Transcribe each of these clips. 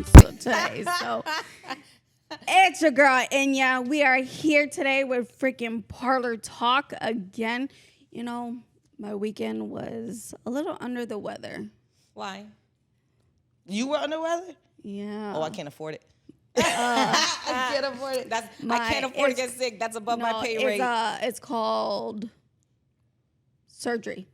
today. So it's your girl Enya. We are here today with freaking Parlor Talk again. You know, my weekend was a little under the weather. Why? You were under weather? Yeah. Oh, I can't afford it. I can't afford it. I can't afford to get sick. That's above my pay rate. It's called surgery.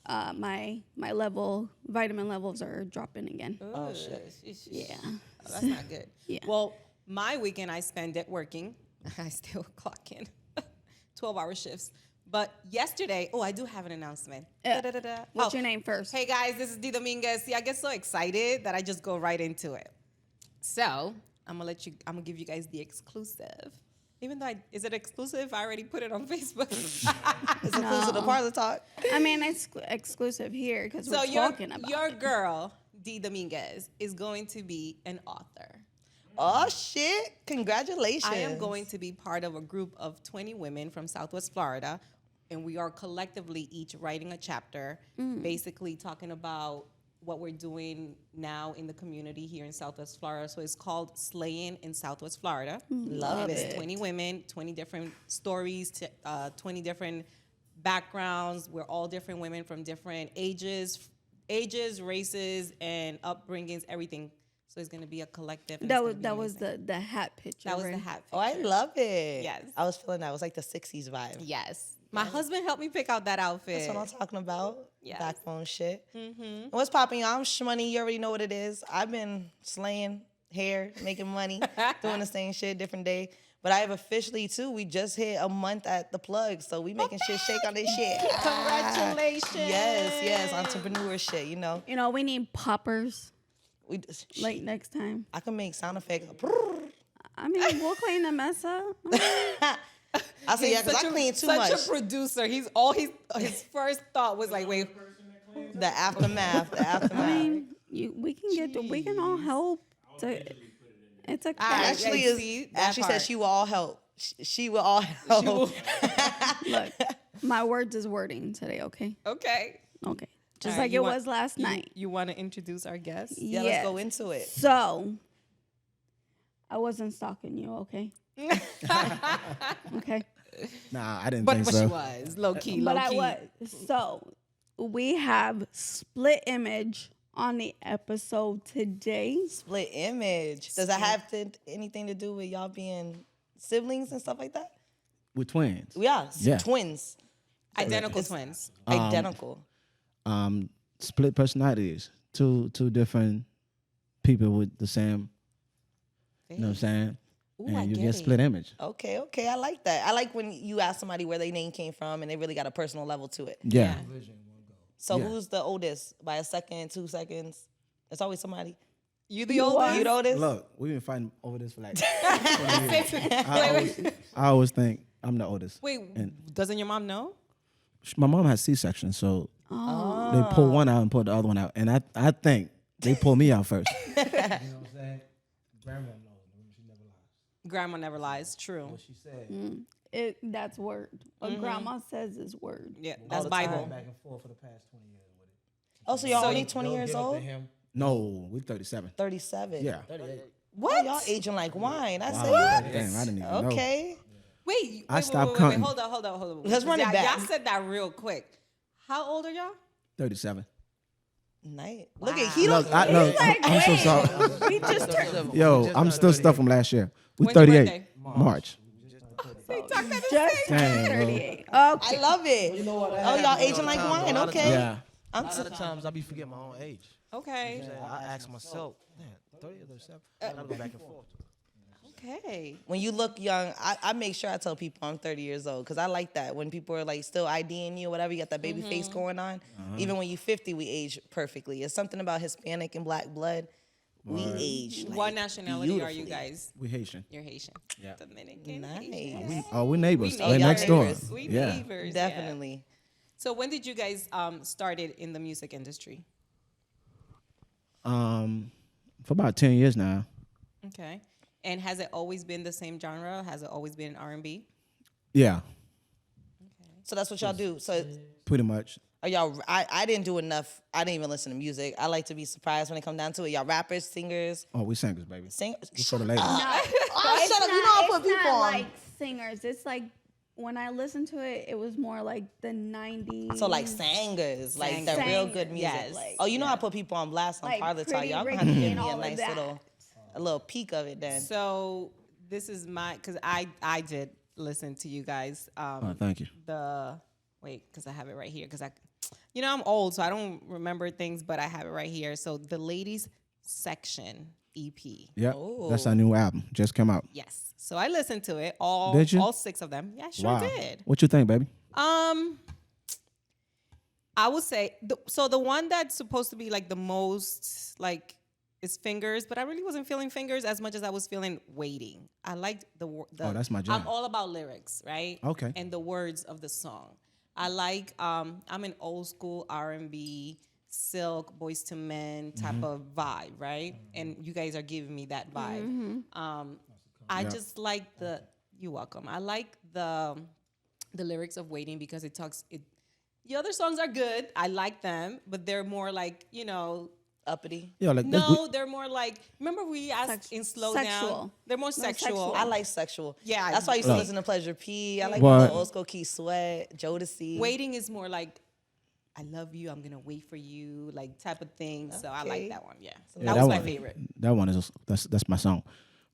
My vitamin levels are dropping again. Oh shit. Yeah. Oh, that's not good. Yeah. Well, my weekend I spent it working. I still clock in 12-hour shifts. But yesterday, I do have an announcement. What's your name first? Hey guys, this is Dee Dominguez. See, I get so excited that I just go right into it. So I'm gonna give you guys the exclusive. Even though is it exclusive? I already put it on Facebook. It's exclusive to Parlor Talk. I mean, it's exclusive here because we're talking about your girl, Dee Dominguez, is going to be an author. Oh, shit. Congratulations. I am going to be part of a group of 20 women from Southwest Florida, and we are collectively each writing a chapter, basically talking about what we're doing now in the community here in Southwest Florida. So it's called Slaying in Southwest Florida. Love it. It's 20 women, 20 different stories, 20 different backgrounds. We're all different women from different ages, races, and upbringings, everything. So it's going to be a collective. That was the hat picture. That was the hat picture. Oh, I love it. Yes. I was feeling that. It was like the 60s vibe. Yes. My husband helped me pick out that outfit. That's what I'm talking about. Yes. Backbone shit. And what's popping, y'all? I'm Shhmoney. You already know what it is. I've been slaying hair, making money, doing the same shit, different day. But I have officially, too, we just hit a month at the plug. So we making shit shake on this shit. Congratulations. Yes. Entrepreneur shit, you know. You know, we need poppers We like next time. I can make sound effects. I mean, we'll clean the mess up. I say, yeah, because I clean too much. Such a producer. His first thought was like, wait. The aftermath. I mean, we can all help. It's a Ashley said she will all help. She will all help. Look, my words is wording today, okay? Okay. Okay. Just like it was last night. You want to introduce our guest? Yeah, let's go into it. So, I wasn't stalking you, okay? Okay. Nah, I didn't But think she so. was. Low key. I was. So, we have split image on the episode today. Split image. Does that have anything to do with y'all being siblings and stuff like that? We're twins. Yeah. Twins. Identical twins. Identical. Split personalities. Two different people with the same, you know what I'm saying? Ooh, and I you get get it. split image. Okay. I like that. I like when you ask somebody where their name came from and they really got a personal level to it. Yeah. So Yeah. who's the oldest? By a second, 2 seconds? It's always somebody. You the oldest? You the oldest? Look, we've been fighting over this for like 20 years. I always think I'm the oldest. Wait, And doesn't your mom know? my mom has C-section, so they pull one out and pull the other one out. And I think they pull me out first. You know what I'm saying? Grandma knows. She never lies. Grandma never lies. True. What she said. That's word. What grandma says is word. Yeah, that's the Bible. time. Back and forth for the past 20 years with it. Oh, so y'all only 20 years old? No, we're 37. 37. Yeah. What? Y'all aging like wine. I said, Wow. Damn, I didn't even know. okay. Wait, I stopped counting. Hold on. Let's run it back. Y'all said that real quick. How old are y'all? 37. Night. Look at he Look, don't. I'm so sorry. We just turned. Yo, I'm still stuck from last year. We When's your 38. birthday? March. Just Dang, bro. 38. Okay. I love it. You know what? Oh, y'all aging like wine. Okay. Yeah. I'm A lot of times I be forgetting my own age. Okay. I ask myself, man, 30 or 37? I gotta go back and forth. Okay. When you look young, I make sure I tell people I'm 30 years old because I like that. When people are like still IDing you or whatever, you got that baby face going on. Even when you 50, we age perfectly. It's something about Hispanic and black blood. We age. Like, What nationality are you beautifully. guys? We Haitian. You're Haitian. Yeah. Dominican. Nice. Haitian. We're neighbors. We We're next door. neighbors. We Yeah. neighbors. yeah. Definitely. So when did you guys started in the music industry? For about 10 years now. Okay. And has it always been the same genre? Has it always been R&B? Yeah, So that's what y'all do. So pretty much. Are y'all? I didn't do enough. I didn't even listen to music. I like to be surprised when it come down to it. Y'all rappers, singers, Oh, we singers, baby. singers. We for the ladies. No, Oh, shut up. You know I put people on. like singers. It's like when I listened to it, it was more like the 90s. So like singers, like that real good music. Yes. Like, oh, you know I put people on blast on Like Parlor Talk. Pretty Y'all gonna Ricky have to give and me a all of nice that. little peek of it then. So this is because I did listen to you guys. Oh, thank you. Because I have it right here. Because I'm old, so I don't remember things, but I have it right here. So the ladies section EP. Yep, that's our new album. Just came out. Yes. So I listened to it. All Did you? All 6 of them. Yeah, I sure did. What you think, baby? I would say the one that's supposed to be like the most like is Fingers, but I really wasn't feeling Fingers as much as I was feeling Waiting. I liked the Oh, that's my jam. I'm all about lyrics, right? Okay. And the words of the song. I like I'm an old school R&B, Silk, Boys to Men type of vibe, right? And you guys are giving me that vibe. I just like you're welcome. I like the lyrics of Waiting because it the other songs are good. I like them, but they're more like, Uppity. Yeah, like no, they're more like, remember we asked in Slow Down? Sexual. They're more sexual. I like sexual. Yeah, That's why I used to listen to Pleasure P. I like the What? old school Key Sweat, Jodeci. Waiting is more like, I love you, I'm gonna wait for you, like type of thing. So I like that one. Yeah, Yeah, that was my one- favorite. That one is that's my song.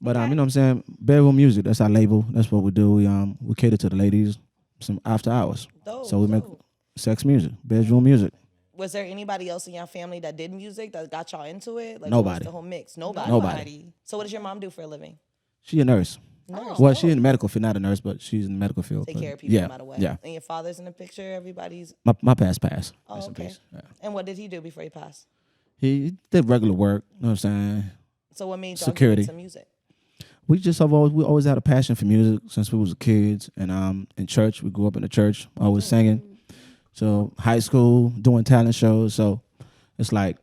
But you know what I'm saying? Bedroom music. That's our label. That's what we do. We cater to the ladies. Some after hours. Dope, So we make dope. sex music, bedroom music. Was there anybody else in your family that did music that got y'all into it? Like, Nobody. What was the whole mix? Nobody. Nobody. So what does your mom do for a living? She a nurse. Nurse. Well, she in the medical field, not a nurse, but she's in the medical field. Take but care of people yeah, no matter what. Yeah. And your father's in the picture. Everybody's. My past. Oh, Rest in okay. peace. Yeah. And what did he do before he passed? He did regular work. You know what I'm saying? So what made y'all Security. get into music? We always had a passion for music since we was kids, and in church we grew up in the church, always singing. So high school doing talent shows. So it's like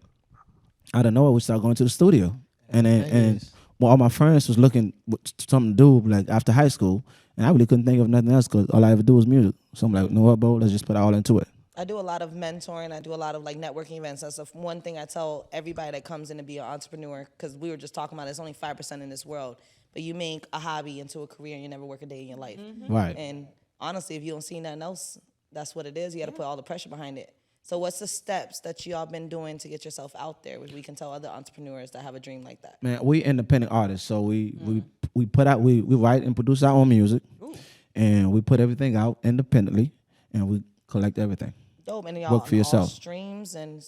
I don't know. We started going to the studio, and all my friends was looking for something to do like after high school, and I really couldn't think of nothing else because all I ever do was music. So I'm like, no, what, bro? Let's just put all into it. I do a lot of mentoring. I do a lot of like networking events. That's the one thing I tell everybody that comes in to be an entrepreneur, because we were just talking about it's only 5% in this world. But you make a hobby into a career and you never work a day in your life. Right. And honestly, if you don't see nothing else, that's what it is. You got to put all the pressure behind it. So what's the steps that y'all been doing to get yourself out there, which we can tell other entrepreneurs that have a dream like that? Man, we independent artists, so we put out we write and produce our own music, and we put everything out independently, and we collect everything. Dope. And y'all Work for on all yourself. streams and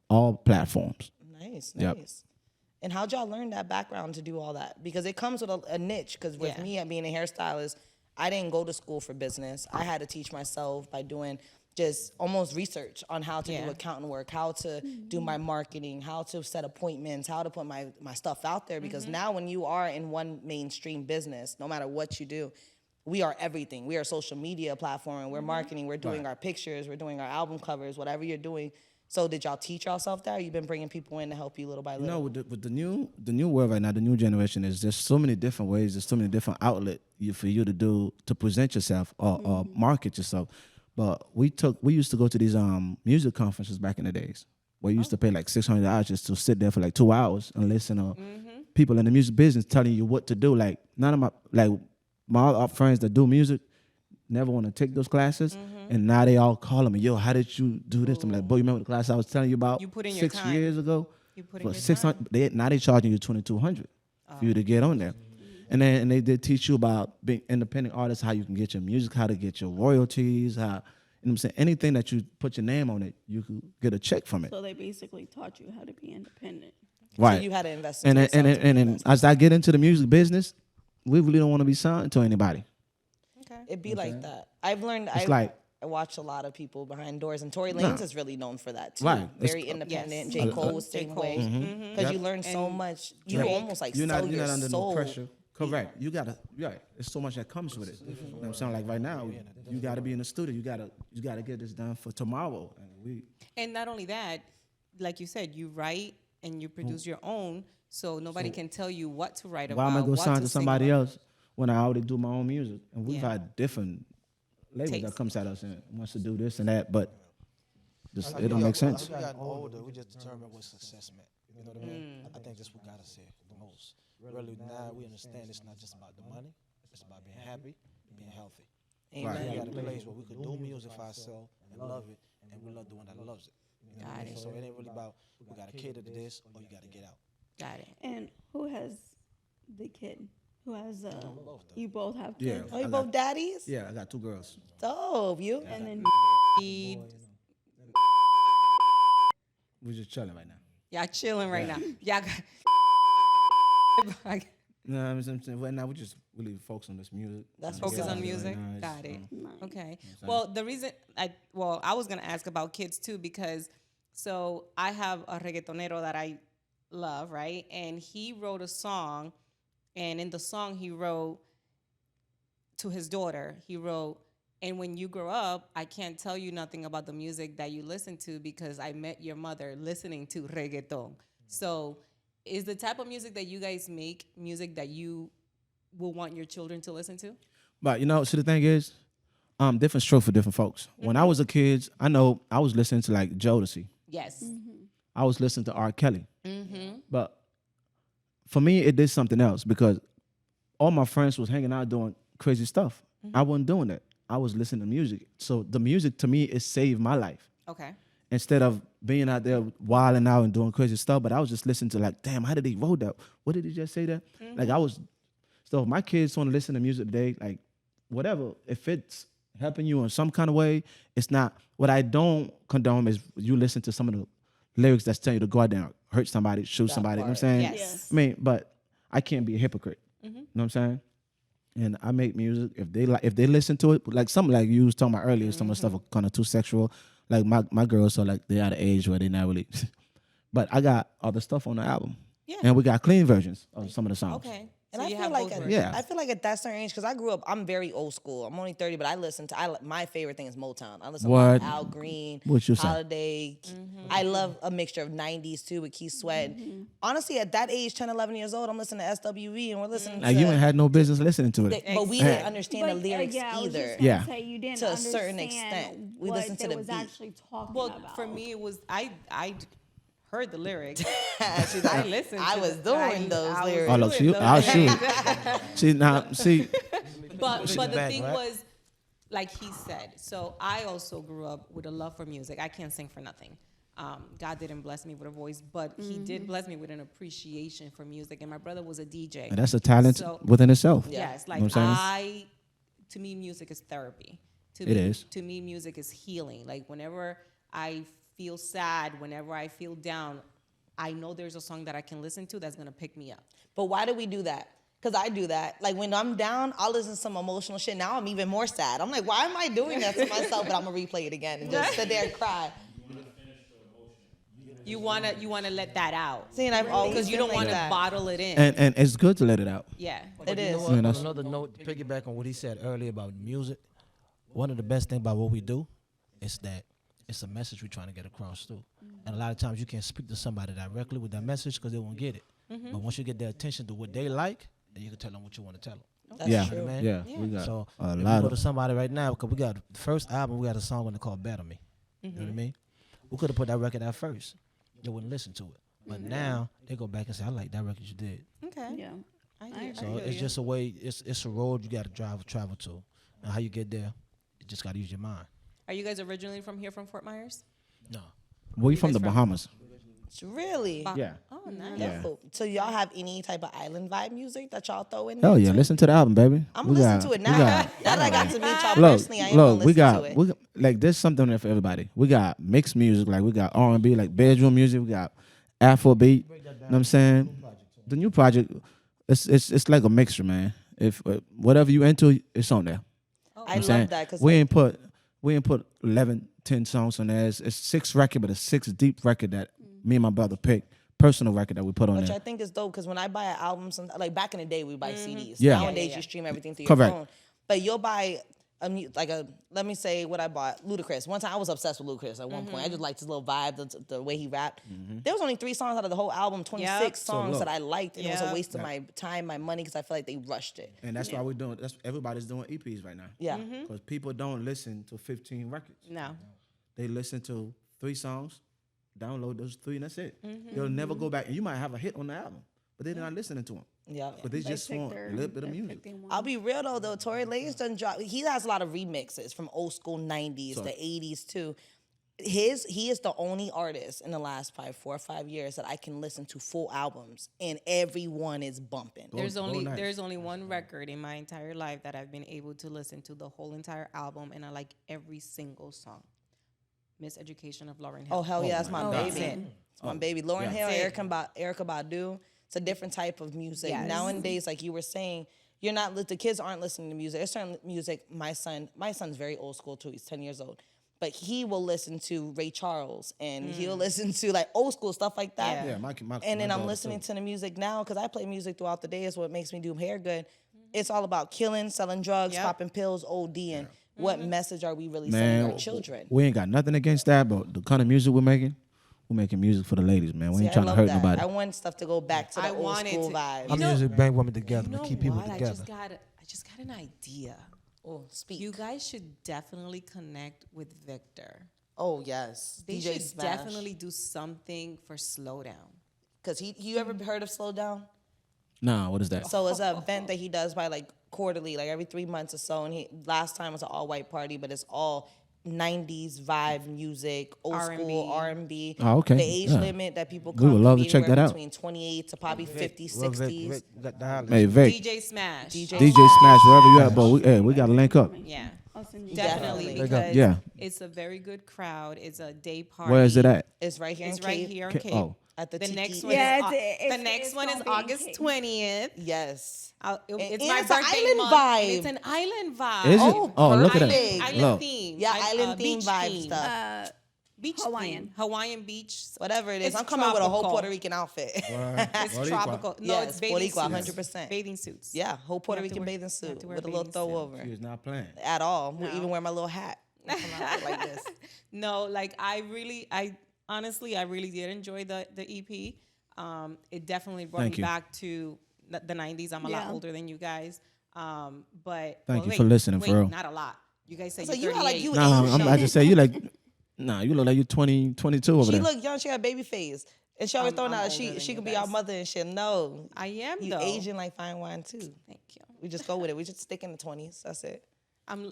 All platforms. nice. Yep. And how'd y'all learn that background to do all that? Because it comes with a niche. Because with me being a hairstylist, I didn't go to school for business. I had to teach myself by doing just almost research on how to do accounting work, how to do my marketing, how to set appointments, how to put my stuff out there. Because now when you are in one mainstream business, no matter what you do, we are everything. We are a social media platform. We're marketing. We're doing our pictures. We're doing our album covers, whatever you're doing. So did y'all teach yourself that, or you been bringing people in to help you little by little? No, with the new world right now, the new generation is there's so many different ways, there's so many different outlets for you to present yourself or market yourself. But we used to go to these music conferences back in the days where you used to pay like $600 just to sit there for like 2 hours and listen to people in the music business telling you what to do. Like none of my other friends that do music never want to take those classes, and now they all calling me, yo, how did you do this? I'm like, boy, you remember the class I was telling you about You put in your 6 time. years ago? You put in For your 600, now they charging you $2,200 for you to get on there. And they did teach you about being independent artists, how you can get your music, how to get your royalties, how, you know what I'm saying, anything that you put your name on it, you could get a check from it. So they basically taught you how to be independent. Right. So you had to invest in And yourself to then invest. as I get into the music business, we really don't want to be signed to anybody. It'd be like that. I've learned. It's I watch a lot of people behind doors, and Tory Lanez is really known for that too. Right. Very It's- independent. Yes. J. Cole was J. same Cole. way because you learn so much. You almost like You're sell not your under soul. no pressure. Correct. You gotta. Right. There's so much that comes with it. You know what I'm saying? Like right now, you gotta be in the studio. You gotta get this done for tomorrow. And not only that, like you said, you write and you produce your own, so nobody can tell you what to write about. Why am I gonna what sign to sing somebody about. else when I already do my own music? And we've Yeah. had different labels Taste. that comes at us and wants to do this and that, but Just it don't make sense. As we got older, we just determined what success meant. You know what I mean? I think that's what got us here the most. Really, now we understand it's not just about the money. It's about being happy, being healthy. Amen. We got a place where we could do music for ourselves and love it, and we love the one that loves it. You know what I mean? So it ain't really about we got to cater to this or you got to get out. Got it. And who has the kid? Who has Both, though. you both have Yeah. kids? Oh, you both daddies? Yeah, I got 2 girls. Dope. You? And then We're just chilling right now. Y'all chilling right now. Y'all got No, I'm saying right now we just really focus on this music. That's focus what's on up. music. Nice. Got it. Nice. Okay. Well, the reason I was gonna ask about kids too because so I have a reggaetonero that I love, right? And he wrote a song, and in the song he wrote to his daughter. He wrote, "And when you grow up, I can't tell you nothing about the music that you listen to because I met your mother listening to reggaeton." So, is the type of music that you guys make music that you will want your children to listen to? But you know, see the thing is, different stroke for different folks. When I was a kid, I know I was listening to like Jodeci. Yes. I was listening to R. Kelly. But for me, it did something else because all my friends was hanging out doing crazy stuff. I wasn't doing that. I was listening to music. So the music to me, it saved my life. Okay. Instead of being out there wilding out and doing crazy stuff, but I was just listening to like, damn, how did he wrote that? What did he just say that? Like so if my kids want to listen to music today, like whatever, if it's helping you in some kind of way, it's not. What I don't condone is you listen to some of the lyrics that's telling you to go out there and hurt somebody, shoot somebody. You know what I'm saying? Yes. I mean, but I can't be a hypocrite. You know what I'm saying? And I make music. If they listen to it, like something like you was talking about earlier, some of the stuff are kind of too sexual. Like my girls are like they're at an age where they're not really. But I got other stuff on the album. Yeah. And we got clean versions of some of the songs. Okay. And So I you feel have like both at, versions. Yeah. I feel like at that certain age, because I grew up, I'm very old school. I'm only 30, but I listen to my favorite thing is Motown. I listen What? to Al Green, What you say? Holiday. I love a mixture of 90s too with Keith Sweat. Honestly, at that age, 10, 11 years old, I'm listening to SWV and we're listening Like to you ain't had no business listening to it. but we didn't understand the But, lyrics yeah, I was either. just gonna Yeah. say you didn't To a certain understand extent. We what listened to they the was beat. actually talking Well, about. for me, it was I heard the lyrics. She's like, I listened. I to was the- doing those I was lyrics. Oh look, doing she, those I'll lyrics. shoot. See now, see. But the back, thing right? was, like he said, so I also grew up with a love for music. I can't sing for nothing. God didn't bless me with a voice, but He did bless me with an appreciation for music. And my brother was a DJ. And that's a talent So- within itself. Yes, like You know what I'm saying? to me, music is therapy. It is. To me, music is healing. Like whenever I feel sad, whenever I feel down, I know there's a song that I can listen to that's gonna pick me up. But why do we do that? Because I do that. Like when I'm down, I'll listen to some emotional shit. Now I'm even more sad. I'm like, why am I doing that to myself? But I'm gonna replay it again and just sit there and cry. You wanna let that out See, and I've always because you been don't like want to that. bottle it in. And it's good to let it out. Yeah. It You know is. what? Yeah, On that's- another note, to piggyback on what he said earlier about music, one of the best things about what we do is that it's a message we're trying to get across too. And a lot of times you can't speak to somebody directly with that message because they won't get it. But once you get their attention to what they like, then you can tell them what you want to tell them. That's Yeah, true. yeah, we got So a if lot we go of. to somebody right now, because we got the first album, we got a song on it called Better Me. You know what I mean? We could have put that record out first. They wouldn't listen to it. But now they go back and say, I like that record you did. Okay. yeah. I So hear it's you. just a way, it's a road you got to travel to. And how you get there, you just got to use your mind. Are you guys originally from here, from Fort Myers? No. We from guys the from? Bahamas. Really? Yeah. Oh, nice. Yeah. Dope. So y'all have any type of island vibe music that y'all throw in? Hell there yeah, too? listen to the album, baby. I'm We gonna listen got- to it we now. got- Now that I got to meet y'all Look, personally, I ain't gonna look, listen we got, to it. we got, like there's something there for everybody. We got mixed music, like we got R&B, like bedroom music. We got Afrobeat. You know what I'm saying? The new project, it's like a mixture, man. If whatever you into, it's on there. I I'm love saying? that because we ain't put 11, 10 songs on there. It's 6 record, but a 6 deep record that me and my brother picked. Personal record that we put on which there. I think is dope because when I buy an album, like back in the day, we buy CDs. Yeah. Nowadays, Yeah. you stream everything through Correct. your phone. But you'll buy let me say what I bought, Ludacris. One time I was obsessed with Ludacris at one point. I just liked his little vibe, the way he rapped. There was only 3 songs out of the whole album, 26 Yep. songs look. that I liked, and it was a Yep. waste of my time, my money, because I feel like they rushed it. And that's why we're doing. That's everybody's doing EPs right now. Yeah. Because people don't listen to 15 records. No. They listen to 3 songs, download those 3, and that's it. They'll never go back, and you might have a hit on the album, but they're not listening to them. Yeah. But they just pick want their- a little bit of they music. pick their one. I'll be real though, Tory Lanez done drop. He has a lot of remixes from old school '90s, the '80s too. He is the only artist in the last probably 4 or 5 years that I can listen to full albums and everyone is bumping. There's nice. there's only one record in my entire life that I've been able to listen to the whole entire album, and I like every single song. Miseducation of Lauryn Hill. Oh hell yeah, that's my That's baby. it. It's my baby. Lauryn Hill, That's it. Erica Badu. It's a different type of music. Yes. Nowadays, like you were saying, you're not the kids aren't listening to music. There's certain music. My son's very old school too. He's 10 years old. But he will listen to Ray Charles and he'll listen to like old school stuff like that. Yeah, my And then I'm daughter, listening too. to the music now because I play music throughout the day. Is what makes me do hair good. It's all about killing, selling drugs, Yep. popping pills, ODing. What message are we really sending Man, our children? we ain't got nothing against that, but the kind of music we're making music for the ladies, man. We See, ain't trying to love hurt that. nobody. I want stuff to go back to the I old want it school to- vibes. My music bring women together, You to know keep people what? together. I just got an idea. Oh, speak. You guys should definitely connect with Victor. Oh yes, They DJ should Smash. definitely do something for Slowdown. Cause you ever heard of Slow Down? Nah, what is that? So it's an event that he does by like quarterly, like every 3 months or so. And last time was an all white party, but it's all 90s vibe music, old school R&B. Oh, okay. The age Yeah. lit that people We come would can love be to check anywhere that out. between 28 to probably 50, Well, 60s. Vic, the holler. Hey, Vic, DJ Smash. DJ Smash, wherever you at, but we got to link up. Yeah. I'll send you Definitely, Definitely. because Yeah. it's a very good crowd. It's a day party. Where is it at? It's right here It's in right Cape. here in Ca- Cape. oh. At the The Tiki. next one Yeah, is it's- the next it's one is gonna be in August Cape. 20th. Yes. It's and my it's an birthday island month. vibe. And it's an island vibe. Is it? Oh, look at that. perfect. Island Look. theme. Yeah, island theme beach vibe theme. stuff. Beach Hawaiian. theme. Hawaiian beach. Whatever it is. It's I'm coming with a whole tropical. Puerto Rican outfit. It's tropical. No, Yes, it's bathing Boricua, suits. 100%. Bathing suits. Yeah, whole Puerto You have to Rican wear- bathing you have suit to wear with a little bathing throw suit. over. She is not playing. At all. We'll even wear my little hat. Come out like this. No, like I really did enjoy the EP. It definitely brought Thank me you. back to the 90s. I'm a lot Yeah. older than you guys. But Thank well, you for listening, wait, for real. Not a lot. You guys say So you're you are like 38. you Nah, Asian. I just say you like, nah, you look like you 20, 22 over She there. look young. She got baby face. And she always throwing I'm out, older than she you could be our guys. mother and shit. No. I am You though. Asian like fine wine too. Thank you. We just go with it. We just stick in the 20s. That's it. I'm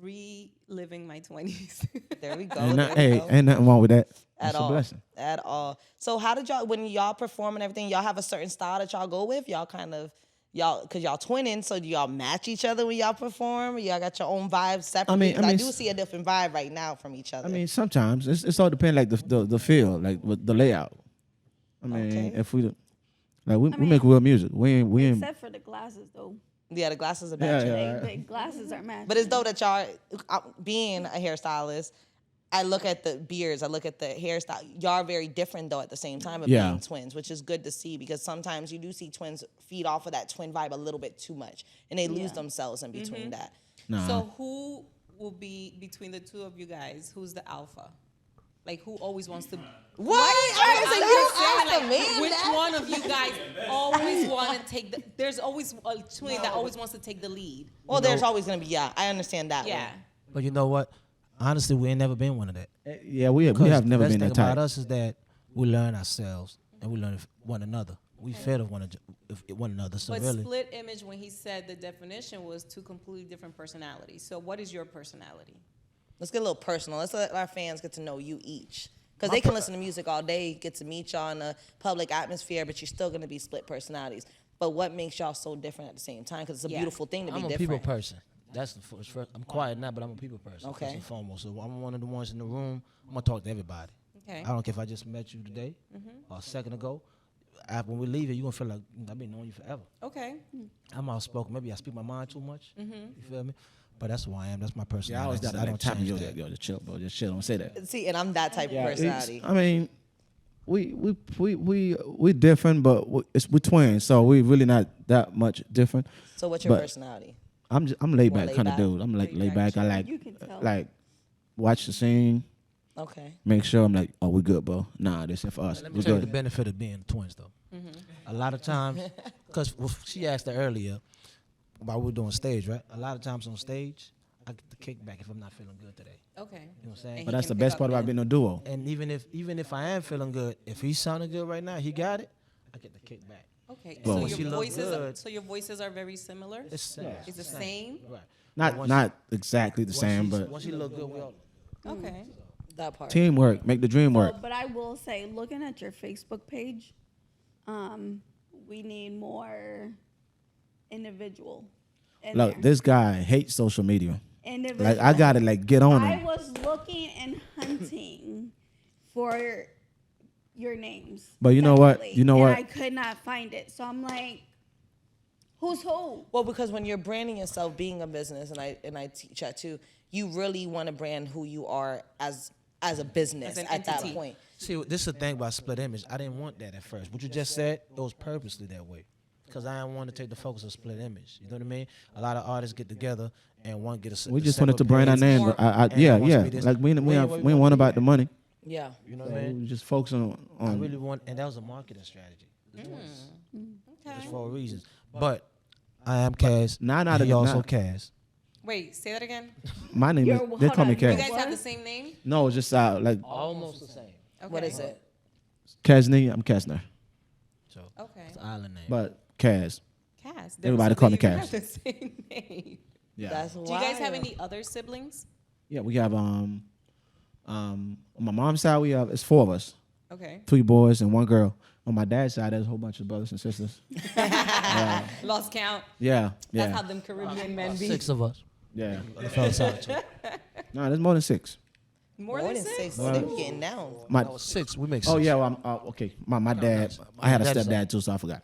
reliving my 20s. There we go. Ain't, there not, we hey, go. ain't nothing wrong with that. At That's a all. blessing. At all. So how did y'all, when y'all perform and everything, y'all have a certain style that y'all go with? Y'all kind of, cause y'all twinning, so do y'all match each other when y'all perform? Y'all got your own vibes separately? I mean, I do see a different vibe right now from each other. I mean, sometimes it's all depend like the feel, like with the layout. I mean, Okay. if we we mean, make real music. We ain't. Except for the glasses, though. yeah, the glasses are Yeah, matching. yeah. The glasses are matching. But it's dope that y'all, being a hairstylist, I look at the beards, I look at the hairstyle. Y'all are very different though at the same time of Yeah. being twins, which is good to see because sometimes you do see twins feed off of that twin vibe a little bit too much and they lose themselves in between that. Nah. So who will be between the two of you guys? Who's the alpha? Like who always wants to? What? I'm just saying, Ask the like, man which that. one of you guys always want to take the? There's always a twin that always wants to take the lead. Well, there's always gonna be, yeah, I understand that Yeah. one. But you know what? Honestly, we ain't never been one of that. Yeah, we have never the been best that thing type. about us is that we learn ourselves and we learn one another. We fed of one another. So But really, split image, when he said the definition was two completely different personalities. So what is your personality? Let's get a little personal. Let's let our fans get to know you each. Because they can listen to music all day, get to meet y'all in a public atmosphere, but you're still going to be split personalities. But what makes y'all so different at the same time? Because it's a Yeah. beautiful thing to I'm be a different. people person. That's the first. I'm quiet now, but I'm a people person. Okay. First and foremost. So I'm one of the ones in the room. I'm gonna talk to everybody. Okay. I don't care if I just met you today or a second ago. After when we leave here, you're gonna feel like I've been knowing you forever. Okay. I'm outspoken. Maybe I speak my mind too much. You feel me? But that's who I am. That's my Yeah, I personality. always got I to don't tap me. change Yo, that. yo, just chill, bro. Just chill. Don't say that. See, and I'm that type of It's- personality. I mean, we different, but we're twins, so we really not that much different. So what's your but- personality? I'm laid More back laid kind of back? dude. I'm like laid back. I like You can tell. like watch the scene, Okay. make sure I'm like, oh, we good, bro. Nah, this is for us. Let We me tell you the good. benefit of being twins, though. A lot of times, because she asked her earlier about we were doing stage, right? A lot of times on stage, I get the kickback if I'm not feeling good today. Okay. You know what I'm saying? And But he that's can the pick best up part about then. being a duo. And even if I am feeling good, if he's sounding good right now, he got it. I get the kickback. Okay. Well, So when your she look voices, good- so your voices are very similar. It's same. It's the same. Right. Not exactly the same, but once he look good, we all. Okay. That part. teamwork, make the dream work. But I will say, looking at your Facebook page, we need more individual. In Look, there. this guy hates social media. Individual. Like I gotta get on I him. was looking and hunting for your names. But you know what? separately, You know and what? I could not find it. So I'm like, who's who? Well, because when you're branding yourself, being a business, and I teach that too, you really want to brand who you are as a business As an at that entity. point. See, this is the thing about split image. I didn't want that at first. What you just said, it was purposely that way. Because I didn't want to take the focus of split image. You know what I mean? A lot of artists get together and one get a We the just wanted to separate brand our page. name. more- But and yeah, it wants to yeah. be this. Like we We ain't ain't want about the money. Yeah. You know what So I mean? we just focus on. I really want, and that was a marketing strategy. Okay. Just for reasons. But I am Kaz. Nine out of he the also nine. Kaz. Wait, say that again. My name is. You're- They hold call me on, You you Kaz. guys have the What? same name? No, it's just like Almost the same. Okay. What is it? Kazni. I'm Kazner, So Okay. it's an island name. but Kaz. Cass. Everybody call me Cass. Cass. The same name. Yeah. That's Do you guys have any other siblings? Yeah, we have on my mom's side we have it's 4 of us, Okay. 3 boys and 1 girl. On my dad's side, there's a whole bunch of brothers and sisters. Lost count. Yeah, That's how yeah, them Caribbean men be. 6 of us. yeah. On the fellow side too. No, there's more than 6. More than six. They were getting down. My That was 6. We make 6. oh yeah, well, okay. My dad. I had a Dad's stepdad too, so I forgot.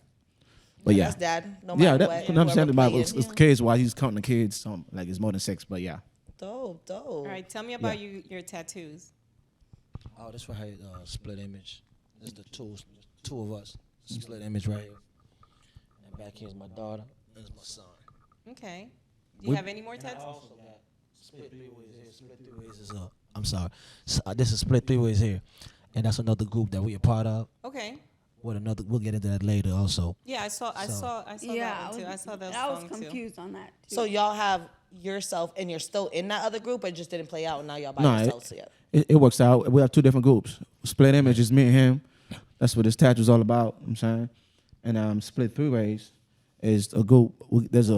But yeah, That's dad. No yeah, matter that what. couldn't understand whoever about it's playing. the kids while he's counting the kids. So like it's more than 6, but yeah. Dope. All right. Tell me about your tattoos. Oh, this right here, split image. This is the two of us. Split image right here. And back here's my daughter. This is my son. Okay. Do you have any more tattoos? Also got split 3 ways here. Split 3 ways is up. I'm sorry. So, this is split 3 ways here, and that's another group that we a part of. Okay. With another, we'll get into that later also. Yeah, I saw Yeah, that one too. I saw that I was song too. confused on that. Too. So y'all have yourself, and you're still in that other group, or it just didn't play out, and now y'all by No, yourselves together. it works out. We have 2 different groups. Split image is me and him. That's what this tattoo's all about. I'm saying, and split 3 ways is a group. There's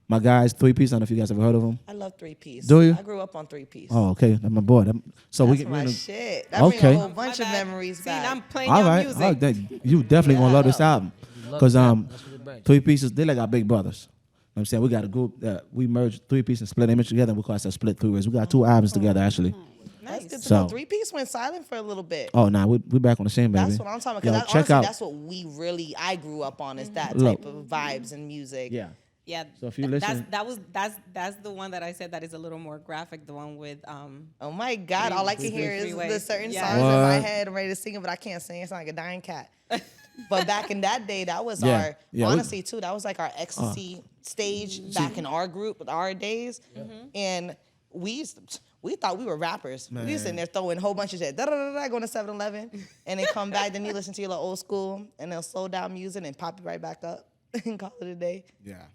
my guy's 3-piece. I don't know if you guys ever heard of him. I love 3-piece. Do you? I grew up on 3-piece. Oh, okay, that's my boy. So That's we my get shit. That bring Okay. a whole bunch My of bad. memories See, back. I'm playing all your right. music. Oh, you definitely gonna love this album because That's what it brings. 3-pieces they like our big brothers. You know what I'm saying we got a group that we merged 3-piece and split image together. And we call ourselves split 3 ways. We got 2 albums together actually. That's good to So- know. 3-piece went silent for a little bit. Oh, nah, we back on the same baby. That's what I'm talking Yo, about. Because check honestly, out. that's what I grew up on is that Look. type of vibes and music. Yeah. Yeah. So if you listen- that's the one that I said that is a little more graphic. The one with Oh my God, all I can hear is Three-way. the certain Yeah. songs in my What? head. I'm ready to sing it, but I can't sing. It's like a dying cat. But back in that day, that was Yeah. our, Yeah, we- honestly, too, that was like our ecstasy stage back in our group with our days. And we thought we were rappers. We was sitting there throwing a whole bunch of shit, da-da-da-da, going to 7-Eleven, and then come back, then you listen to your little old school, and they'll slow down music and pop it right back up and call it a day. Yeah.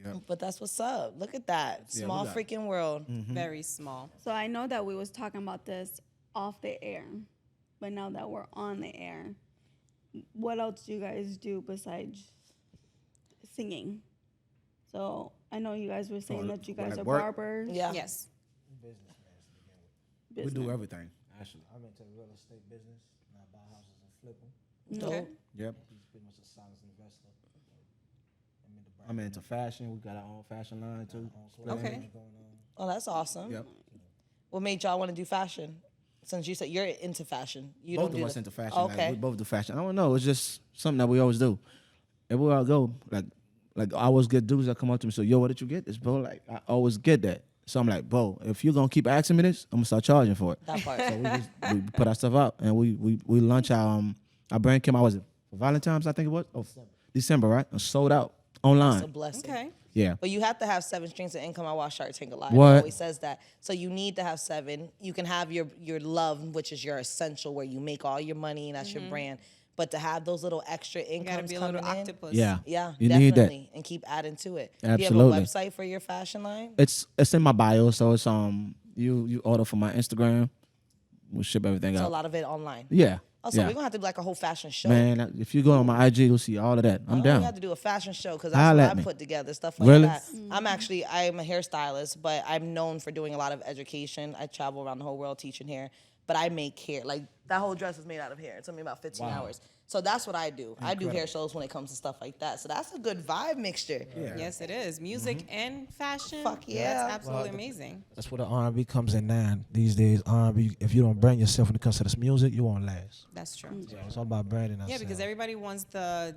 Yep. But that's what's up. Look at that. Yeah, we Small got- freaking world. very small. So I know that we was talking about this off the air, but now that we're on the air, what else do you guys do besides singing? So I know you guys were saying that you guys like are work? barbers. Yeah. Yes. We do everything actually. I'm into real estate business. And I buy houses and flip them. Okay. Dope. Yep. He's pretty much a silent investor. I'm into I'm into fashion. We got our own fashion line too. Split Okay. image. Oh, that's awesome. Yep. What made y'all want to do fashion? Since you said you're into fashion, you Both don't do of us the- into fashion. Okay. Like, we both do fashion. I don't know. It's just something that we always do. Everywhere I go, like I always get dudes that come up to me. So, yo, what did you get this, bro? Like I always get that. So I'm like, bro, if you're gonna keep asking me this, I'm gonna start charging for it. that part. So we put our stuff out and we launch our brand came out, was it for Valentine's, I think it was? Oh, December, right? And sold out online. It's a blessing. Okay. Yeah. But you have to have 7 streams of income. I watch Shark Tank a lot. What? It always says that. So you need to have 7. You can have your love, which is your essential, where you make all your money and that's your brand. But to have those little extra You gotta incomes be a coming little in, octopus. Yeah. yeah, You need that. definitely, and keep adding to it. Do you Absolutely. have a website for your fashion line? It's in my bio, so it's you order from my Instagram, we'll ship everything So a out. lot of it online. Yeah. Oh, so yeah. we're gonna have to do like a whole fashion show. Man, if you go on my IG, you'll see all of that. I'm We down. have to do a fashion show because that's Holla what at I me. put together, stuff like Really? that. I'm a hairstylist, but I'm known for doing a lot of education. I travel around the whole world teaching hair, but I make hair. Like that whole dress is made out of hair. It took me about 15 hours. So that's what I do. I do hair shows when it comes to stuff like that. So that's a good vibe mixture. Yes, it is. Music and fashion. Fuck yeah. That's absolutely amazing. That's where the R&B comes in now. These days, R&B, if you don't brand yourself when it comes to this music, you won't last. That's true. Yeah, it's all about branding ourselves. Yeah, because everybody wants the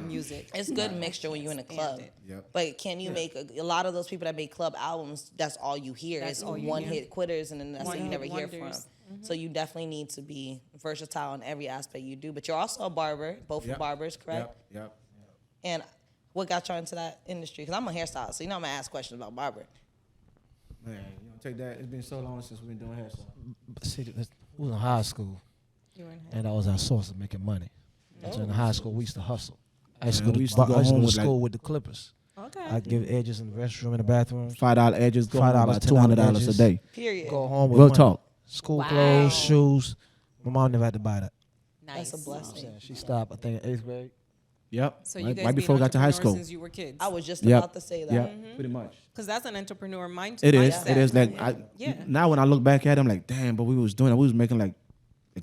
music. It's good mixture when you're in a club. Yep. But can you make a lot of those people that make club albums, that's all you hear. That's It's all you one hear. hit quitters and then that's what you never One-hit hear from. wonders. So you definitely need to be versatile in every aspect you do. But you're also a barber, both are barbers, correct? Yep. And what got you into that industry? Because I'm a hairstylist, so you know I'm gonna ask questions about barber. Man, you don't take that. It's been so long since we've been doing hair. But see, we was in high school, You were in and that was our source of making money. So in high school, we used to hustle. I used to Man, go we to, used to go I used to home go to with, school like- with the clippers. Okay. I'd give edges in the restroom, in the bathroom. $5 edges, go home $5, about $10 $200 a edges. day. Period. Go home with Real money. talk. School Wow. clothes, shoes. My mom never had to buy that. Nice. That's a blessing. She stopped, I think, in 8th grade. Yep. So you right, guys right been before we got to high entrepreneurs school. since you were kids. I was just Yep. about to say that. Yeah, pretty much. Because that's an entrepreneur mindset. It is. mindset. It is. Like Yeah. now when I look back at it, I'm like, damn. But we was doing it. We was making like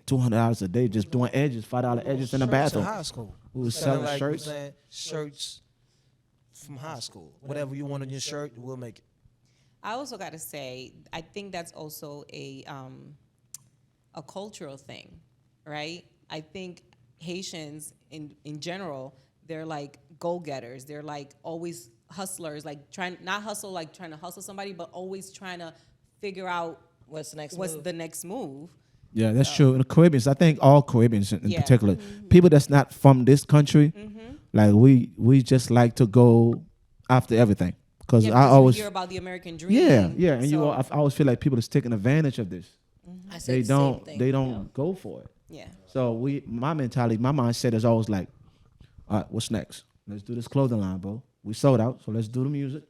$200 a day just doing edges, $5 edges in the Shirts bathroom. high school. We was Kinda selling like shirts. you saying, shirts from high school. Whatever you want on your shirt, we'll make it. I also got to say, I think that's also a cultural thing, right? I think Haitians in general, they're like go-getters. They're like always hustlers, like trying to hustle somebody, but always trying to figure out What's the next what's move? the next move. Yeah, that's true. In the Caribbeans, I think all Caribbeans in Yeah. particular, people that's not from this country, like we just like to go after everything. Because Yeah, I because always, you hear about the American dream. yeah, and so, I always feel like people is taking advantage of this. I said They the same don't, thing. they don't go for it. yeah. So my mentality, my mindset is always like, all right, what's next? Let's do this clothing line, bro. We sold out, so let's do the music.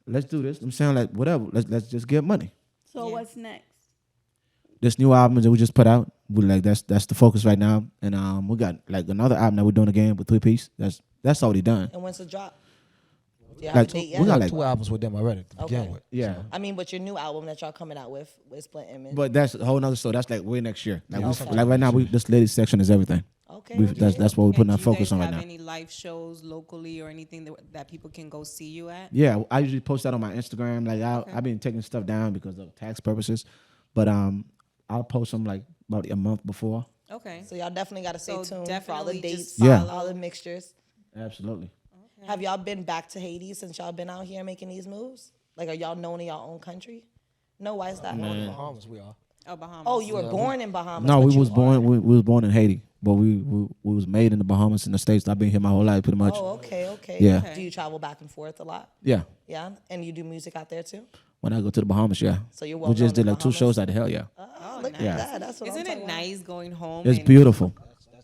Let's do this. I'm saying like whatever. Let's just get money. So Yeah. what's next? This new album that we just put out, we like that's the focus right now. And we got like another album that we're doing again with 3-piece. That's already done. And when's the drop? Do you have Like, a date we yet? got like 2 albums with them already to begin Okay. with. yeah. I mean, but your new album that y'all coming out with Split Image. But that's a whole nother story. That's like way next year. Like, Okay. like right now, this ladies section is everything. okay. That's what we're putting And our do you focus guys on right have now. any live shows locally or anything that people can go see you at? Yeah, I usually post that on my Instagram. Like I've been taking stuff down because of tax purposes, but I'll post them like about a month before. Okay. So y'all definitely got to stay So tuned for all the definitely dates, just Yeah. all the mixtures. Absolutely. Have y'all been back to Haiti since y'all been out here making these moves? Like, are y'all known in y'all own country? No, why is that? Bahamas, we are. Oh, Bahamas. Oh, you were born in Bahamas. No, but we you was are- born. We was born in Haiti, but we was made in the Bahamas in the States. I've been here my whole life, pretty much. Oh, okay. Yeah. Do you travel back and forth a lot? Yeah. Yeah, and you do music out there too. When I go to the Bahamas, yeah. So you're we well just known did in like 2 Bahamas? shows out of hell, yeah. Oh, look Yeah. at that. That's what Isn't I'm it talking about. nice going home? It's and- beautiful.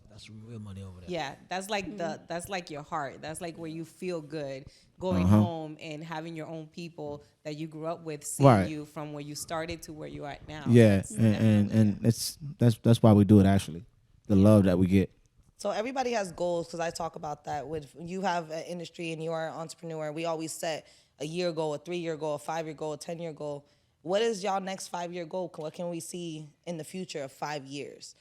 That's real money over there. Yeah, that's like that's like your heart. That's like where you feel good going Uh-huh. home and having your own people that you grew up with seeing Right. you from where you started to where you are now. Yeah, That's and definitely- it's that's why we do it actually. The love that we get. So everybody has goals because I talk about that. When you have an industry and you are an entrepreneur, we always set a year goal, a 3-year goal, a 5-year goal, a 10-year goal. What is y'all next 5-year goal? What can we see in the future of 5 years?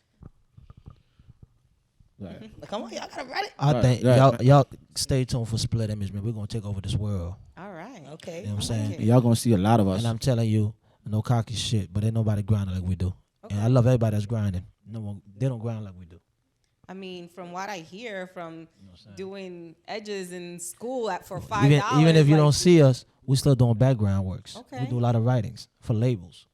Right. Come on, y'all gotta write it. I Right, think right. y'all stay tuned for Split Image, man. We're gonna take over this world. All right. Okay. You know what I'm saying? it. Y'all gonna see a lot of us. And I'm telling you, no cocky shit, but ain't nobody grinding like we do. And I love everybody that's grinding. No one, they don't grind like we do. I mean, from what I hear from doing edges in school for $5, Even if you like, don't see us, we still doing background works. Okay. We do a lot of writings for labels.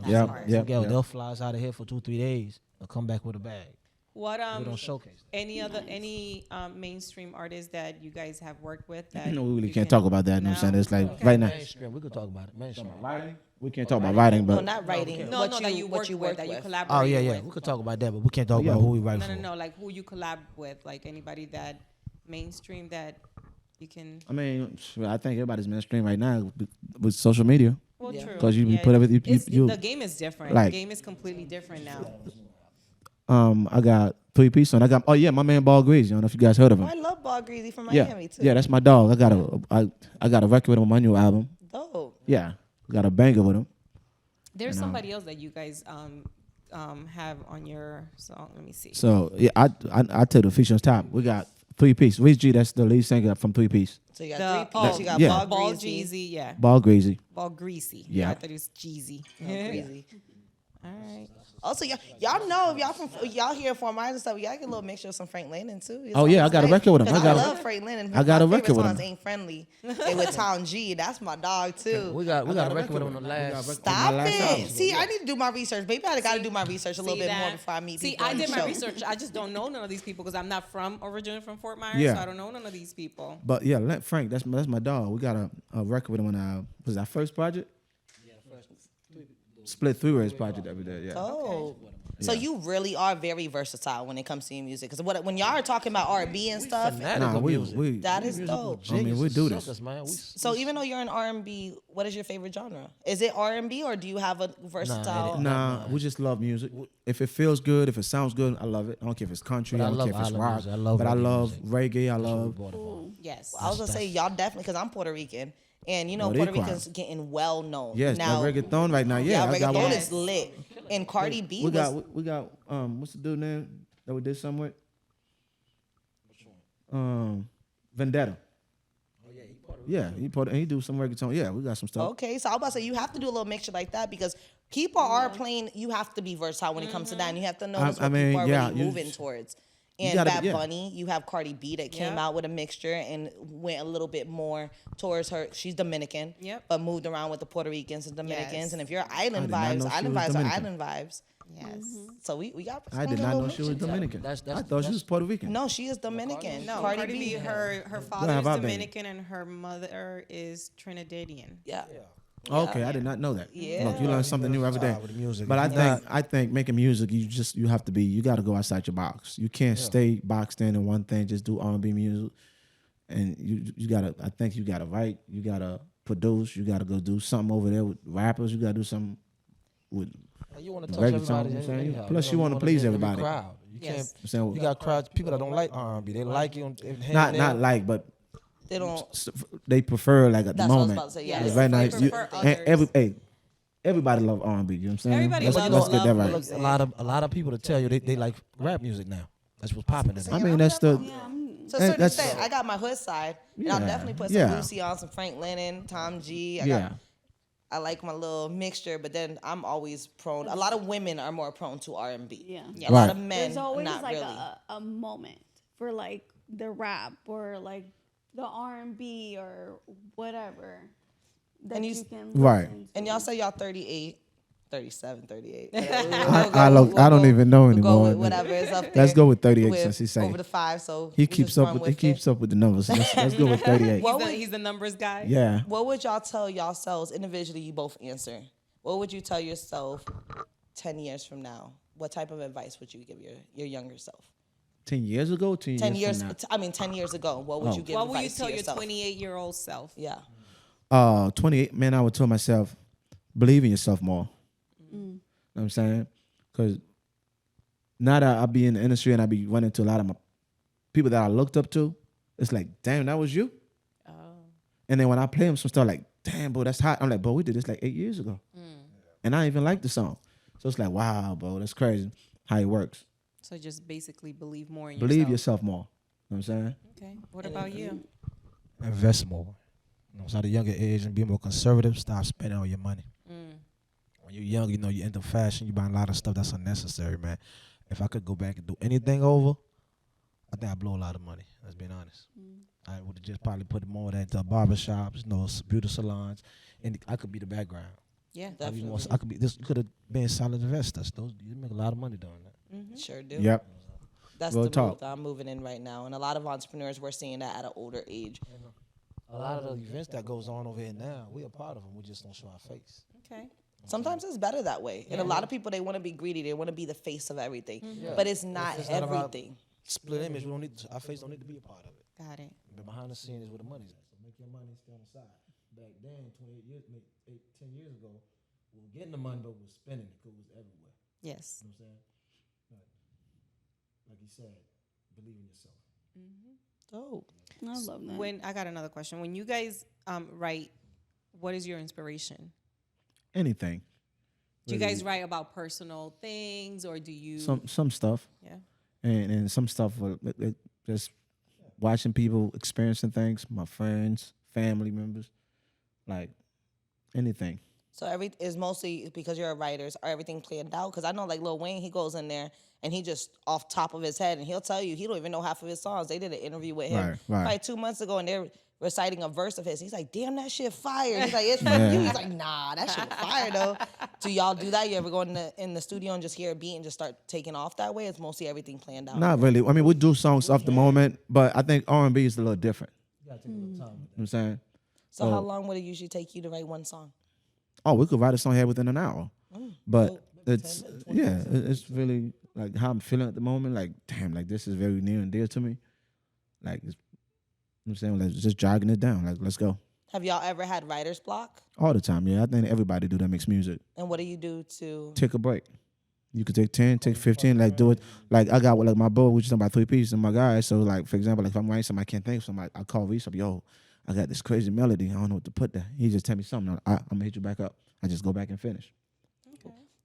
Yeah, smart. yeah, Yeah, yeah. they'll fly us out of here for 2-3 days. They'll come back with a bag. what We don't showcase. any mainstream artists that you guys have worked with that You know, we really you can't can- talk about that. You know what I'm saying? No? It's like Okay. right now. Mainstream, we could talk about it. Mainstream. We can't talk about writing, No, but not writing. No, what no, that you work with, that you collaborate Oh yeah, yeah. with. We could talk about that, but we can't talk yeah. about who we write No, for. no, no. Like who you collab with, like anybody that mainstream that you can. I mean, I think everybody's mainstream right now with social media. Well, Yeah. true. 'Cause you put everything- you- the game is different. like- The game is completely different now. I got 3-piece on. I got my man Ball Greasy. I don't know if you guys heard of Oh, him. I love Ball Greasy from Yeah, Miami too. yeah, that's my dog. I got a record with him on my new album. Dope. Yeah, got a banger with him. There's somebody else that you guys have on your song. Let me see. So yeah, I take the feature on top. We got 3-piece. Reese G, that's the lead singer from 3-piece. So you got The- 3 P's. oh, You got yeah. Ball Ball Greasy. Jeezy, yeah. Ball Greasy. Ball Greasy. Yeah. I thought it was Jeezy. Greasy. All right. Also, y'all know if y'all here for mine and stuff, y'all get a little mixture of some Frank Lennon too. It's Oh, yeah, I always got a nice. record with him. 'Cause I I got a- love Frank Lennon. I got a My record favorite with songs him. Ain't Friendly and with Tom G. That's my dog too. We got a record with him on the last. Stop last it. album. See, I need to do my research. Maybe I got to do my research a little See bit more that? before I meet See, people. I on did the my show. research. I just don't know none of these people because I'm not originally from Fort Myers, Yeah. so I don't know none of these people. But yeah, let Frank, that's my dog. We got a record with him on was our first project? Yeah, Split Three-Ways project every day. Yeah. Oh. So Yeah. you really are very versatile when it comes to your music. Because when y'all are talking about R&B and stuff, Fanatical music. that is dope. I mean, we do this. Suckers, man. So even though you're in R&B, what is your favorite genre? Is it R&B or do you have a versatile? Nah, we just love music. If it feels good, if it sounds good, I love it. I don't care if it's country, But I I don't care if love it's island rock. music. I love but I reggae love music. reggae. I That's what we love. brought it from. Yes. I was gonna say y'all definitely because I'm Puerto Rican and you know Puerto Boricua. Ricans getting well known. Yes, now that reggaeton right now. Yeah, yeah, I got reggaeton one. is lit. And Cardi B We was got what's the dude name that we did something with? Vendetta. Yeah, he do some reggaeton. Yeah, we got some stuff. okay. So I was about to say you have to do a little mixture like that because people are playing. You have to be versatile when it comes to that, and you have to know what I mean, people are yeah, really you- moving towards. And gotta- Bad yeah. Bunny, you have Cardi B that came Yep. out with a mixture and went a little bit more towards her. She's Dominican, Yep. but moved around with the Puerto Ricans and Dominicans. Yes. And if you're I island did not vibes, know she island was vibes are Dominican. island vibes. Yes. So we got. I some did good not little know she was mixture. Dominican. That's- I thought she was Puerto Rican. No, she is Dominican. No, Cardi, B. her father have is our baby? Dominican and her mother is Trinidadian. Yeah. Okay, I did not know that. Yeah. Look, you learn something new every day. With the music. But If I think making music, you have to be, you got to go outside your box. You can't stay boxed in one thing. Just do R&B music, and you gotta. I think you gotta write. You gotta produce. You gotta go do something over there with rappers. You gotta do something with. you want to touch reggaeton, everybody. you know what I'm saying? anyhow. Plus, you know, wanna please get every everybody. Crowd. You Yes. can't. I'm saying, You got crowds, people that don't like R&B. They like you. not like, but They don't. they prefer like at the That's what I was moment. about to say, yeah. It's Yes. right They now, you, prefer and everybody love R&B. You know what I'm saying? Everybody let's loves get that love right. music. A lot of people to tell you they like rap music now. That's what's popping. today. I mean, that's the. To a certain that's- extent, I got my hood side, and I'll Yeah, definitely put some yeah. Lucy on, some Frank Lennon, Tom G. Yeah. I like my little mixture, but then I'm always prone. A lot of women are more prone to R&B. Yeah. A lot Right. of men, There's always not like really. a moment for like the rap or like the R&B or whatever that And you, you- can Right. listen to. And y'all say y'all 38, 37, 38. I don't even know We'll anymore. go with whatever is up there. Let's go with 38 since he say over the 5. So he we keeps just up run with he it. keeps up with the numbers. Let's go with 38. What would- He's the numbers guy. Yeah. What would y'all tell yourselves individually? You both answer. What would you tell yourself 10 years from now? What type of advice would you give your younger self? 10 years ago, 10 10 years. years. From now? 10 years ago. What would Oh. you give What would you advice tell to your yourself? 28-year-old self? Yeah. 28, man, I would tell myself, believe in yourself more. You know what I'm saying? Because now that I be in the industry and I be running to a lot of my people that I looked up to, it's like, damn, that was you? Oh. And then when I play them some stuff like, damn, bro, that's hot. I'm like, bro, we did this like 8 years ago. And I even like the song. So it's like, wow, bro, that's crazy how it works. So just basically believe more in Believe yourself. yourself more. You know what I'm saying? Okay. What about you? Invest more. You know, so at a younger age and be more conservative. Stop spending all your money. When you're young, you know, you're into fashion. You buy a lot of stuff that's unnecessary, man. If I could go back and do anything over, I think I'd blow a lot of money. Let's be honest. I would have just probably put more of that into barbershops, you know, beauty salons, and I could be the background. Yeah. I could be this. You could have been solid investors. Those you make a lot of money doing that. Sure do. Yep. That's Real the talk. move that I'm moving in right now. And a lot of entrepreneurs, we're seeing that at an older age. A lot of the events that goes on over here now, we a part of them. We just don't show our face. Okay. Sometimes it's better that way. And a lot of people, they want to be greedy. They want to be the face of everything. But it's not It's not about everything. split image. We don't need our face don't need to be a part of it. Got it. But behind the scenes is where the money's at. So make your money stay on the side. Back then, 10 years ago, we were getting the money, but we were spending it because it was everywhere. Yes. You know what I'm saying? Like you said, believe in yourself. Oh. I love that. When I got another question. When you guys write, what is your inspiration? Anything. Do you guys write about personal things, or do you? Some stuff. Yeah. And some stuff just watching people experiencing things, my friends, family members, like anything. So is mostly because you're a writer, is everything planned out? Because I know like Lil Wayne, he goes in there and he just off top of his head and he'll tell you he don't even know half of his songs. They did an interview with him Right. 2 months ago and they're reciting a verse of his. He's like, damn, that shit fire. He's like, it's from you. He's like, nah, that shit fire though. Do y'all do that? You ever go in the studio and just hear a beat and just start taking off that way? It's mostly everything planned out. Not really. I mean, we do songs off the moment, but I think R&B is a little different. You gotta take a little time with You know what I'm saying? So how long would it usually take you to write one song? Oh, we could write a song here within an hour. But it's it's really like how I'm feeling at the moment. Like, damn, like this is very near and dear to me. Like, you know what I'm saying, like just jogging it down. Like, let's go. Have y'all ever had writer's block? All the time, yeah. I think everybody do that makes music. And what do you do to? Take a break. You could take 10, take 15, like do it. Like I got with like my boy, which is about 3 pieces, and my guy. So like for example, like if I'm writing something I can't think of something, I call Reese up, yo, I got this crazy melody. I don't know what to put there. He just tell me something. I'm gonna hit you back up. I just go back and finish.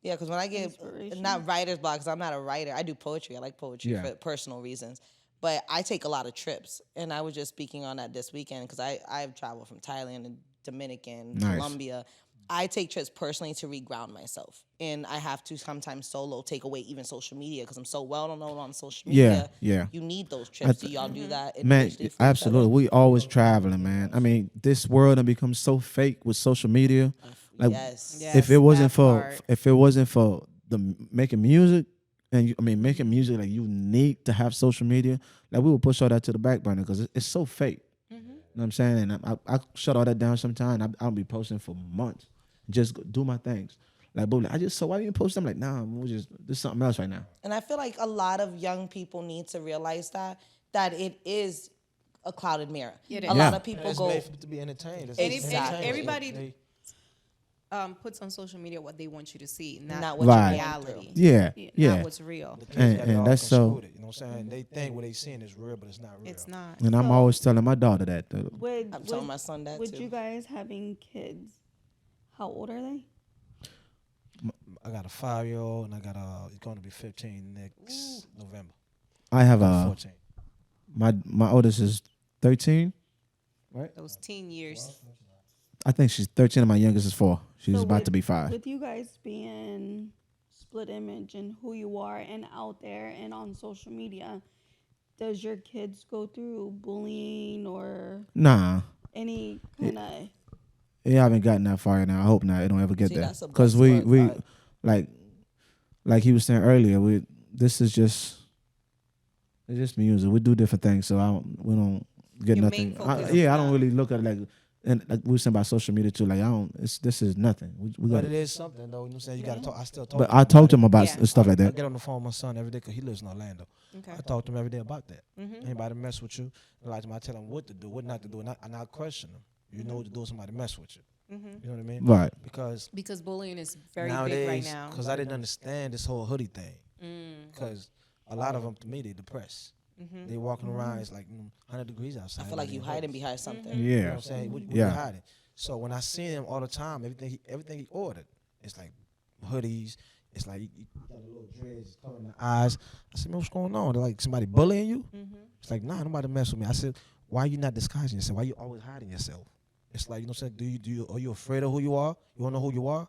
Yeah, because when I get not writer's block, because I'm not a writer. I do poetry. I like poetry Yeah. for personal reasons. But I take a lot of trips, and I was just speaking on that this weekend because I've traveled from Thailand and Dominican, Nice. Colombia. I take trips personally to reground myself, and I have to sometimes solo take away even social media because I'm so well known on social media. Yeah. You need those trips. Do y'all do that? Man, individually for each absolutely. other? We always traveling, man. I mean, this world has become so fake with social media. Like, Yes. Yes, if it wasn't that for the making music, and making music, like you need to have social media. Like we would push all that to the back burner because it's so fake. You know what I'm saying? And I shut all that down sometimes. I'll be posting for months, just do my things. Like, boom, why you post? I'm like, nah, there's something else right now. And I feel like a lot of young people need to realize that it is a clouded mirror. It A is. lot Yeah. of people It's go. made to be entertained. It's And Exactly. everybody puts on social media what they want you to see, Not not what Right. you're going reality. through. Yeah, Not yeah. what's real. The kids And- got it and all that's so- construed, you know what I'm saying? They think what they seeing is real, but it's not real. It's not. And I'm always telling my daughter that. I'm telling my son that with too. you guys having kids, how old are they? I got a 5-year-old and I got he's going to be 15 next November. I have 14. my oldest is 13. Those teen years. I think she's 13 and my youngest is 4. She's So about with- to be 5. With you guys being split image and who you are and out there and on social media, does your kids go through bullying or Nah. any kind of? It haven't gotten that far now. I hope not. It don't ever get See, there. that's a Because blessed we part. like he was saying earlier, it's just music. We do different things, so we don't get Your nothing. main focus is I don't not- really look at it like, and like we were saying about social media too. Like this is nothing. We But got it it. is something, though. You know what I'm saying? You got to talk. I still talk But to him I talk to him about about Yeah. stuff like I that. get on the phone with my son every day because he lives in Orlando. Okay. I talk to him every day about that. Anybody mess with you, like I tell him what to do, what not to do, and I question him. You know what to do if somebody mess with you. You know what I mean? Right. Because bullying is very nowadays, big right now. because I didn't understand this whole hoodie thing. Because a lot of them, to me, they depressed. They walking around, it's like 100 degrees outside. I feel like you Everybody in hiding hoodies. behind something. You know Yeah. what I'm saying? What Yeah. you hiding? So when I see him all the time, everything he ordered, it's like hoodies. It's like you got a little dreads covering the eyes. I said, man, what's going on? They're like, somebody bullying you? It's like, nah, nobody mess with me. I said, why you not disguising yourself? Why you always hiding yourself? It's like, you know what I'm saying? Are you afraid of who you are? You want to know who you are?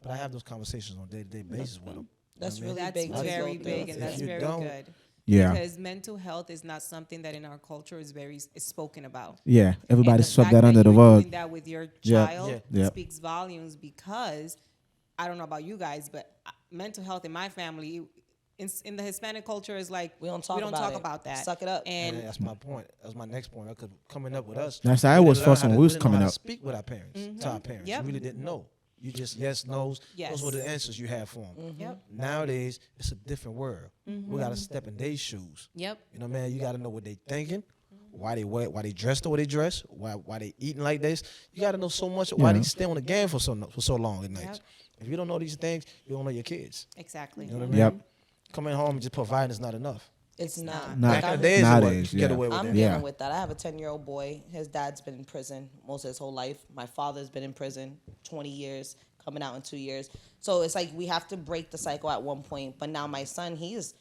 But I have those conversations on a day-to-day basis with them. That's You know what I mean? really That's big. to very go big, through. and If that's you very don't- good. Yeah. Because mental health is not something that in our culture is spoken about. Yeah. Everybody And the swept fact that under the you're rug. doing that with your Yeah. child Yeah. Yeah. speaks volumes because I don't know about you guys, but mental health in my family, in the Hispanic culture, is like We don't talk about it. that. Suck it up. And Yeah, that's my point. That's my next point. Because coming up with us, That's how I we was didn't learn first how when to- we was didn't know coming how to up. Speak with our parents, to our parents. Yep. We really didn't know. You just yes, no's. Yes. Those were the answers you had for them. Yep. Nowadays, it's a different world. We got to step in their shoes. Yep. You know, man, you got to know what they thinking, why they dress the way they dress, why they eating like this. You got to know so much why they stay on the game for so long at night. Yep. If you don't know these things, you don't know your kids. Exactly. You know what I mean? Yep. Coming home and just providing is not enough. It's not. Not- Like, Back in I'm, the days, Nowadays, you get yeah. away with I'm that. dealing Yeah. with that. I have a 10-year-old boy. His dad's been in prison most of his whole life. My father's been in prison 20 years, coming out in 2 years. So it's like we have to break the cycle at one point. But now my son, he's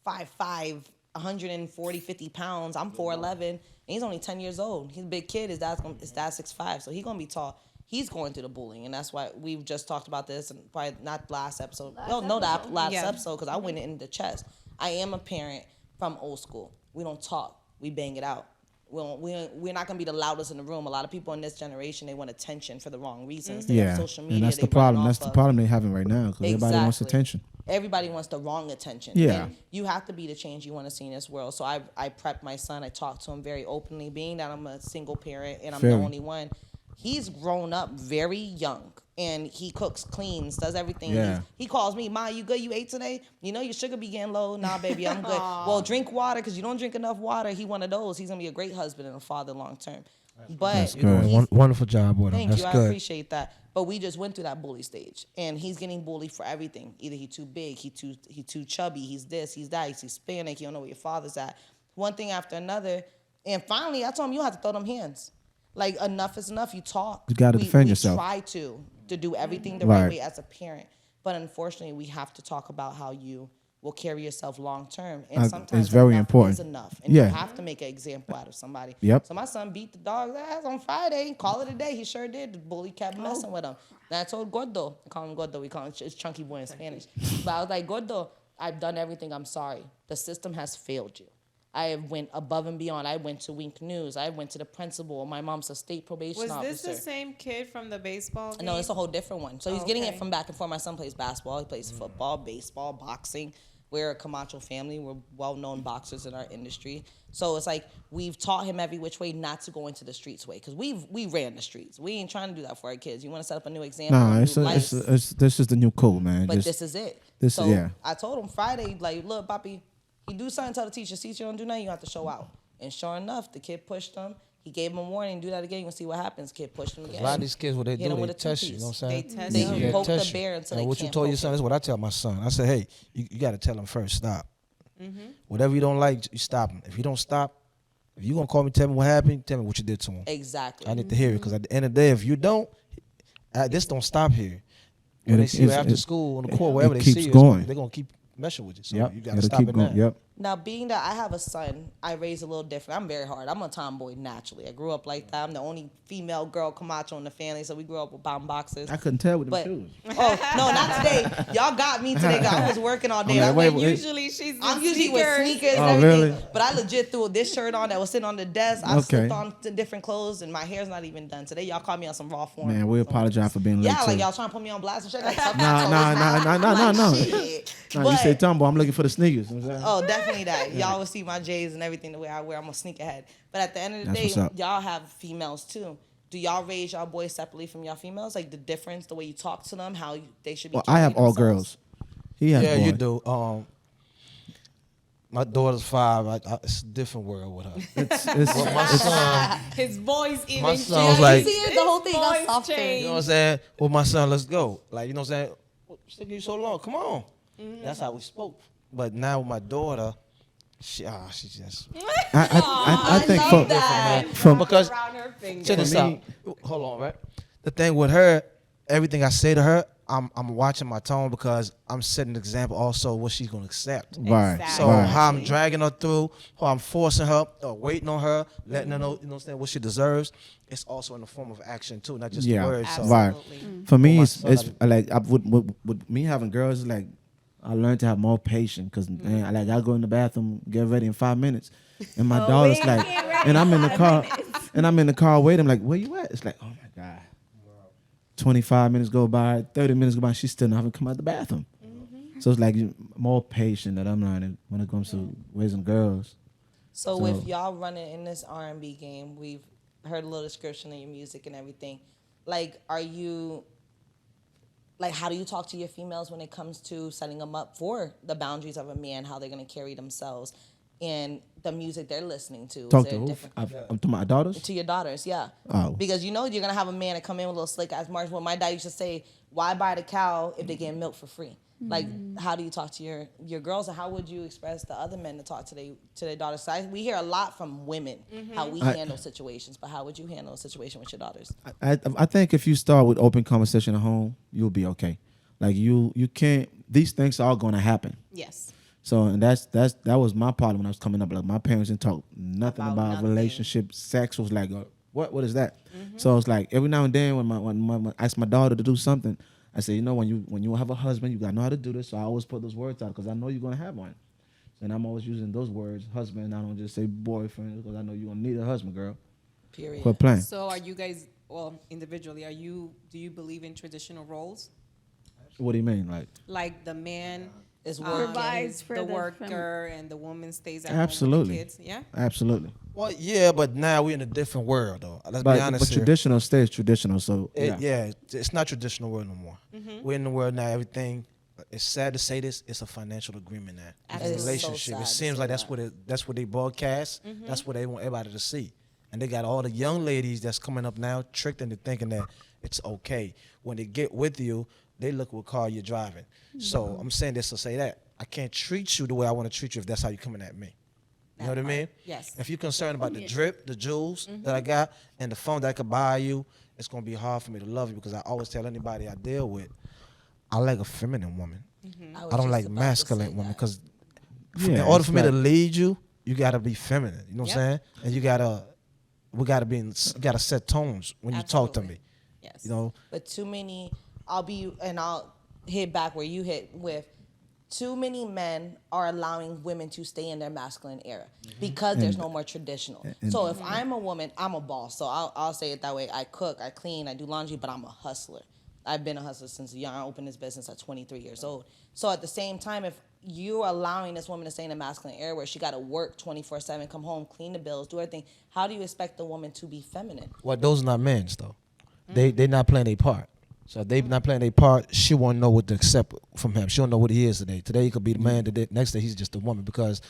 5'5", 140, 50 pounds. I'm 4'11", and he's only 10 years old. He's a big kid. His dad's 6'5", so he's going to be tall. He's going through the bullying, and that's why we've just talked about this, and probably not last episode. Last Yeah. episode, because I went in the chest. I am a parent from old school. We don't talk. We bang it out. We're not going to be the loudest in the room. A lot of people in this generation, they want attention for the wrong reasons. They have social media. and that's they the run problem. off That's the of. problem they're having right now because everybody wants Exactly. attention. Everybody wants the wrong attention. Yeah. And you have to be the change you want to see in this world. So I prepped my son. I talked to him very openly. Being that I'm a single parent and I'm Fair. the only one, he's grown up very young. And he cooks, cleans, does everything. Yeah. He calls me, Ma, you good? You ate today? You know your sugar be getting low. Nah, baby, I'm good. Well, drink water because you don't drink enough water. He one of those. He's going to be a great husband and a father long term. But That's You know, he's- wonderful job with him. Thank That's you. I good. appreciate that. But we just went through that bully stage, and he's getting bullied for everything. Either he too big, he too chubby, he's this, he's that, he's Hispanic, you don't know where your father's at. One thing after another, and finally, I told him you have to throw them hands. Like enough is enough. You talk. You gotta defend we yourself. Try to do everything the right Right. way as a parent, but unfortunately, we have to talk about how you will carry yourself long term. And sometimes it's very enough important. is enough, and Yeah. you have to make an example out of somebody. Yep. So my son beat the dog's ass on Friday. Call it a day. He sure did. The bully kept messing with him. And I told Gordo, I call him Gordo. We call him it's Chunky Boy in Spanish. But I was like, Gordo, I've done everything. I'm sorry. The system has failed you. I went above and beyond. I went to Wink News. I went to the principal. My mom's a state probation Was officer. this the same kid from the baseball game? No, it's a whole different one. So he's getting it okay. from back and forth. My son plays basketball. He plays football, baseball, boxing. We're a Camacho family. We're well-known boxers in our industry. So it's like we've taught him every which way not to go into the streets way because we ran the streets. We ain't trying to do that for our kids. You want to set up a new example. Nah, new it's life, this is the new code, man. but Just- this is it. this- so yeah. I told him Friday, like, look, Papi, he do something, tell the teacher don't do nothing, you have to show out. And sure enough, the kid pushed him. He gave him a warning, do that again, you gonna see what happens. Kid pushed him again. A lot of these kids, what they Hit do, him they with a test you. You two-piece. know what I'm saying? They test They you. Yeah, poke the test you. bear until And they what you can't told your poke son, it. that's what I tell my son. I said, hey, you got to tell him first, stop. Whatever you don't like, you stop him. If you don't stop, if you going to call me, tell me what happened, tell me what you did to him. Exactly. I need to hear it because at the end of the day, if you don't, this don't stop here. When And they it- see you it's- after it- school, on the court, wherever it they keeps see you, going. they're going to keep messing with you. So Yep. you got to It'll stop keep it going. now. Yep. Now, being that I have a son, I raised a little different. I'm very hard. I'm a tomboy naturally. I grew up like that. I'm the only female girl Camacho in the family, so we grew up with bomb boxes. I couldn't tell with them But shoes. oh no, not today. Y'all got me today. 'Cause I was working all day. I'm like, I'm wait, like, wait. Usually she's in I'm usually with sneakers and Oh, everything. really? But I legit threw this shirt on that was sitting on the desk. I Okay. slipped on to different clothes and my hair's not even done. Today y'all caught me on some raw form. Man, we apologize for being late. Yeah, like too. y'all trying to put me on blast and shit. Like, Nah. shit. No, you But- say Tumbo, I'm looking for the sneakers. You know what I'm saying? Oh, definitely that. Y'all will see my J's and everything the way I wear. I'm a sneakerhead. But at the end of the That's day, what's up. y'all have females too. Do y'all raise y'all boys separately from y'all females? Like the difference, the way you talk to them, how they should be. Well, I have carrying all themselves? girls. He has Yeah, boys. you do. My daughter's 5. It's a different world with her. It's, But my son, His voice even my son changed. was like, You see, the whole thing got Voice softer. changed. you know what I'm saying? Well, my son, let's go. Like, you know what I'm saying? What's taking you so long? Come on. That's how we spoke. But now with my daughter, she just I think love that. from because Around her finger. check this For out. me- Hold on, right? The thing with her, everything I say to her, I'm watching my tone because I'm setting an example also what she's gonna accept. right, Exactly. So right. how I'm dragging her through, how I'm forcing her, waiting on her, letting her know, you know what I'm saying, what she deserves. It's also in the form of action too, not just Yeah. the words. So Right. Absolutely. For me, my it's son, like with me having girls, like I learned to have more patience because like I go in the bathroom, get ready in 5 minutes, and my daughter's we like, ain't ready and I'm in the in car, 5 minutes. and I'm in the car waiting. I'm like, where you at? It's like, oh my god. 25 minutes go by, 30 minutes go by, she still not haven't come out the bathroom. So it's like more patient that I'm learning when it comes to raising girls. So So- with y'all running in this R&B game, we've heard a little description of your music and everything. Like, are you like, how do you talk to your females when it comes to setting them up for the boundaries of a man, how they're going to carry themselves, and the music they're listening to? Talk Is to there who? different- I'm to my daughters. To your daughters, yeah. Oh. Because you're going to have a man that come in with a little slick ass march. Well, my dad used to say, why buy the cow if they get milk for free? Like, how do you talk to your girls, and how would you express the other men to talk to their daughters? So we hear a lot from women how we handle situations, but how would you handle a situation with your daughters? I think if you start with open conversation at home, you'll be okay. Like you can't. These things are all going to happen. Yes. So and that was my problem when I was coming up. Like my parents didn't talk nothing About about nothing. relationship. Sex was like, what is that? So it's like every now and then when I ask my daughter to do something, I say, when you have a husband, you gotta know how to do this. So I always put those words out because I know you're gonna have one. And I'm always using those words, husband. I don't just say boyfriend because I know you're gonna need a husband, girl. Period. Quit playing. So are you guys, well, individually, do you believe in traditional roles? What do you mean, like? Like the man Is Provides is for the the worker and the woman stays at Absolutely. home with the kids? Yeah. Absolutely. Well, yeah, but now we're in a different world, though. Let's be But honest here. traditional stays traditional. So It's not traditional world no more. We're in the world now. Everything. It's sad to say this. It's a financial agreement now. It's a Absolutely. It is so relationship. sad It to seems say like that. that's what they broadcast. That's what they want everybody to see. And they got all the young ladies that's coming up now tricked into thinking that it's okay. When they get with you, they look what car you're driving. So I'm saying this to say that I can't treat you the way I want to treat you if that's how you're coming at me. You know what I mean? Yes. If you're concerned about the drip, the jewels that I got, and the phone that I could buy you, it's gonna be hard for me to love you because I always tell anybody I deal with, I like a feminine woman. I don't like masculine women because in order for me to lead you, you gotta be feminine. You know what I'm saying? And you gotta set tones when you talk to me. Yes. You know. But too many, I'll hit back where you hit with, too many men are allowing women to stay in their masculine era because there's no more traditional. So if I'm a woman, I'm a boss. So I'll say it that way. I cook, I clean, I do laundry, but I'm a hustler. I've been a hustler since young. I opened this business at 23 years old. So at the same time, if you're allowing this woman to stay in a masculine era where she got to work 24/7, come home, clean the bills, do everything, how do you expect the woman to be feminine? Well, those are not men's though. They not playing their part. So if they not playing their part, she won't know what to accept from him. She don't know what he is today. Today he could be the man. The next day he's just a woman because